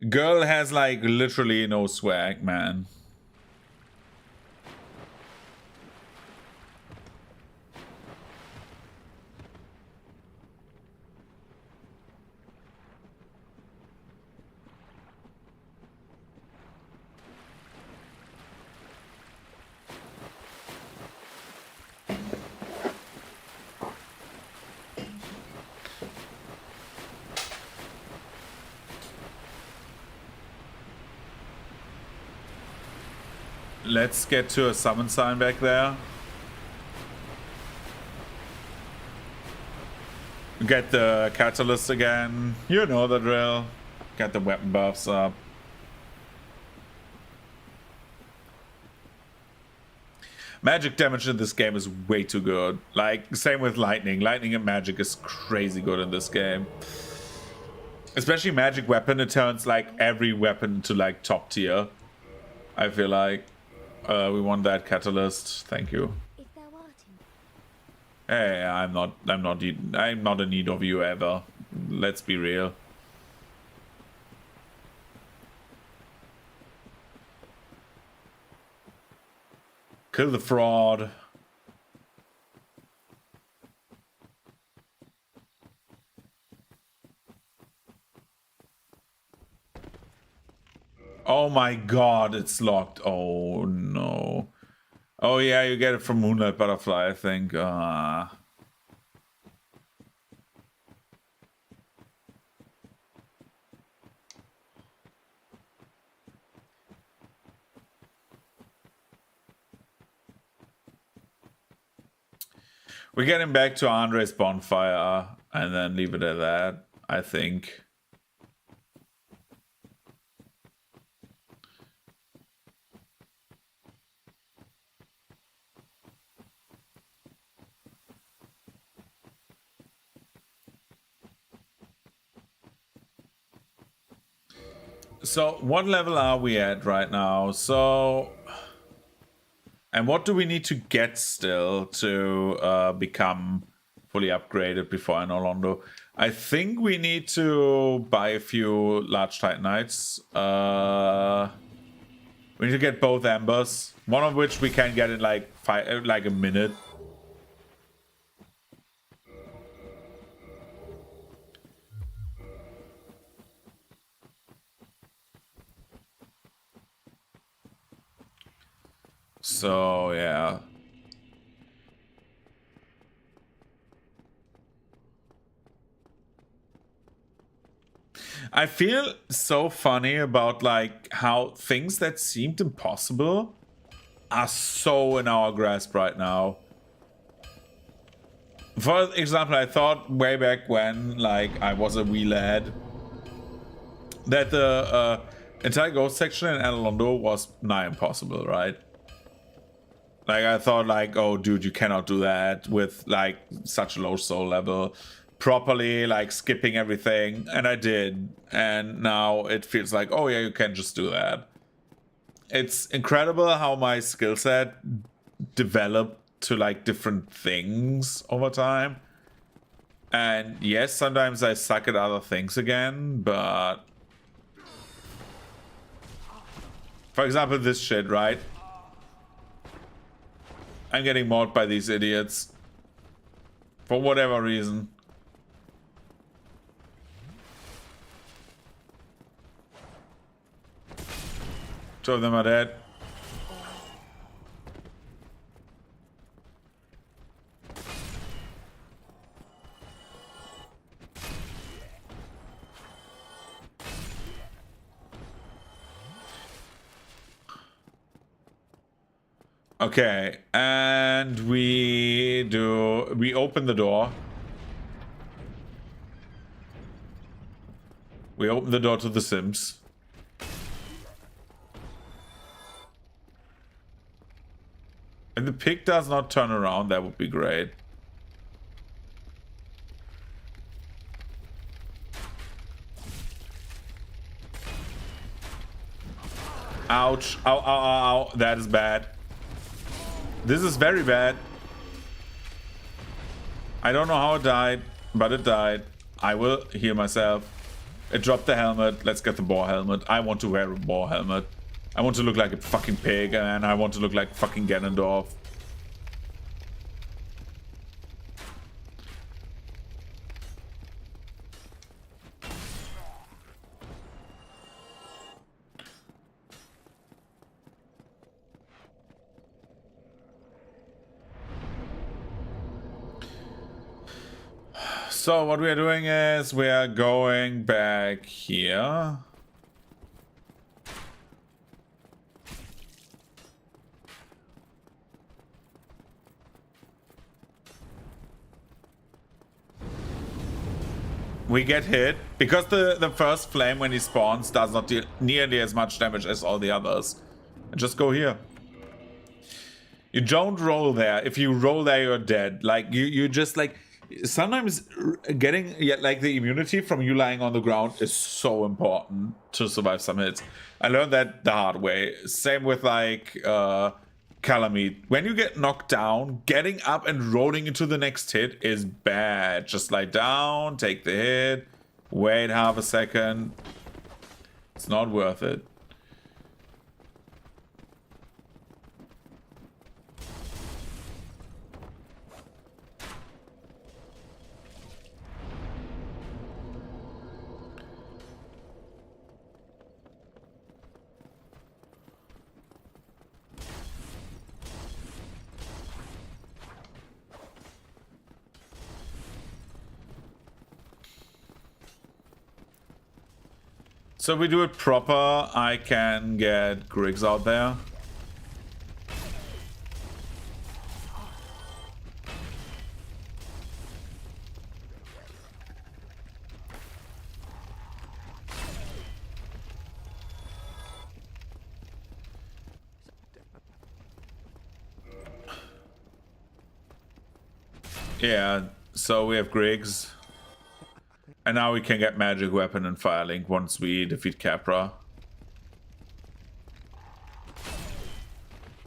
Speaker 1: Girl has like literally no swag, man. Let's get to a summon sign back there. Get the catalyst again. You know the drill. Get the weapon buffs up. Magic damage in this game is way too good. Like, same with lightning. Lightning and magic is crazy good in this game. Especially magic weapon, it turns like every weapon to like top tier. I feel like. We want that catalyst. Thank you. Hey, I'm not in need of you ever. Let's be real. Kill the fraud. Oh my god, it's locked. Oh no. Oh yeah, you get it from Moonlight Butterfly, I think. We're getting back to Andre's bonfire and then leave it at that, I think. So what level are we at right now? So, and what do we need to get still to become fully upgraded before Anolondo? I think we need to buy a few large Titanites. We need to get both embers, one of which we can get in like a minute. So, yeah. I feel so funny about like how things that seemed impossible are so in our grasp right now. For example, I thought way back when like I was a wee lad that the entire ghost section in Anolondo was nigh impossible, right? Like, I thought, like, oh, dude, you cannot do that with, like, such a low soul level. Properly, like, skipping everything. And I did. And now it feels like, oh, yeah, you can just do that. it's incredible how my skill set developed to like different things over time. And yes, sometimes I suck at other things again, but for example, this shit, right? I'm getting mauled by these idiots for whatever reason. Two of them are dead. Okay, and we open the door. We open the door to the Sims. If the pig does not turn around, that would be great. Ouch. Ow, ow, ow, ow. That is bad. This is very bad. I don't know how it died, but it died. I will heal myself. It dropped the helmet. Let's get the boar helmet. I want to wear a boar helmet. I want to look like a fucking pig, and I want to look like fucking Ganondorf. So what we are doing is we are going back here. We get hit because the first flame when he spawns does not deal nearly as much damage as all the others. And just go here. You don't roll there. If you roll there, you're dead. Like you just like sometimes getting like the immunity from you lying on the ground is so important to survive some hits. I learned that the hard way. Same with like Calamite. When you get knocked down, getting up and rolling into the next hit is bad. Just lie down, take the hit, wait half a second. It's not worth it. So if we do it proper, I can get Griggs out there. Yeah, so we have Griggs. And now we can get magic weapon and firelink once we defeat Capra.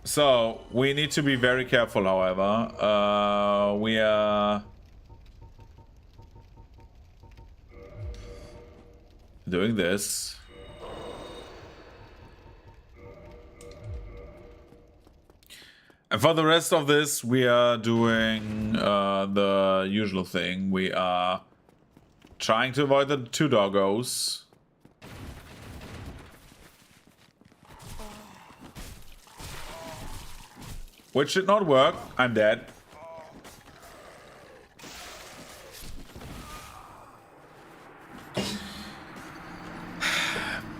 Speaker 1: So we need to be very careful, however. We are doing this. And for the rest of this, we are doing the usual thing. We are trying to avoid the two doggos. Which did not work. I'm dead.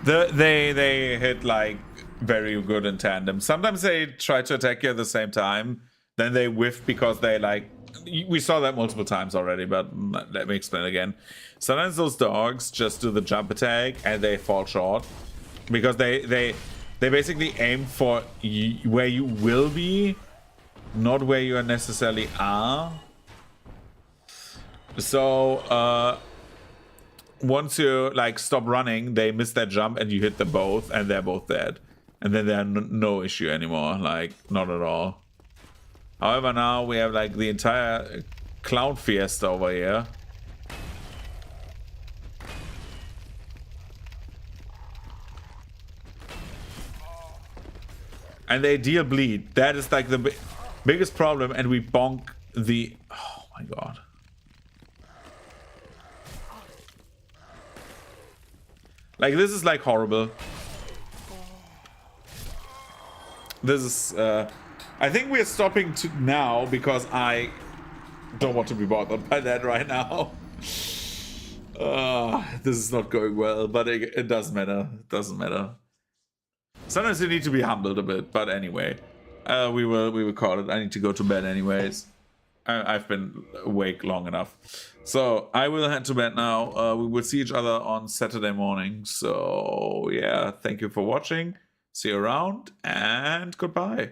Speaker 1: They hit like very good in tandem. Sometimes they try to attack you at the same time. Then they whiff because they like... We saw that multiple times already, but let me explain again. Sometimes those dogs just do the jump attack and they fall short. Because they basically aim for where you will be, not where you necessarily are. So, once you like stop running, they miss that jump and you hit them both and they're both dead. And then there are no issue anymore, like, not at all. However, now we have, like, the entire clown fiesta over here. And they deal bleed. That is, like, the biggest problem, and we bonk the... Oh, my God. Like, this is, like, horrible. This is, I think we're stopping now because I don't want to be bothered by that right now. This is not going well, but it doesn't matter. It doesn't matter. Sometimes you need to be humbled a bit, but anyway. We will call it. I need to go to bed anyways. I've been awake long enough. So I will head to bed now. We will see each other on Saturday morning. So yeah, thank you for watching. See you around and goodbye.